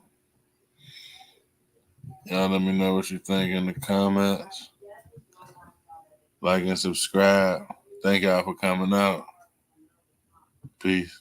Y'all let me know what you think in the comments. Like and subscribe. Thank y'all for coming out. Peace.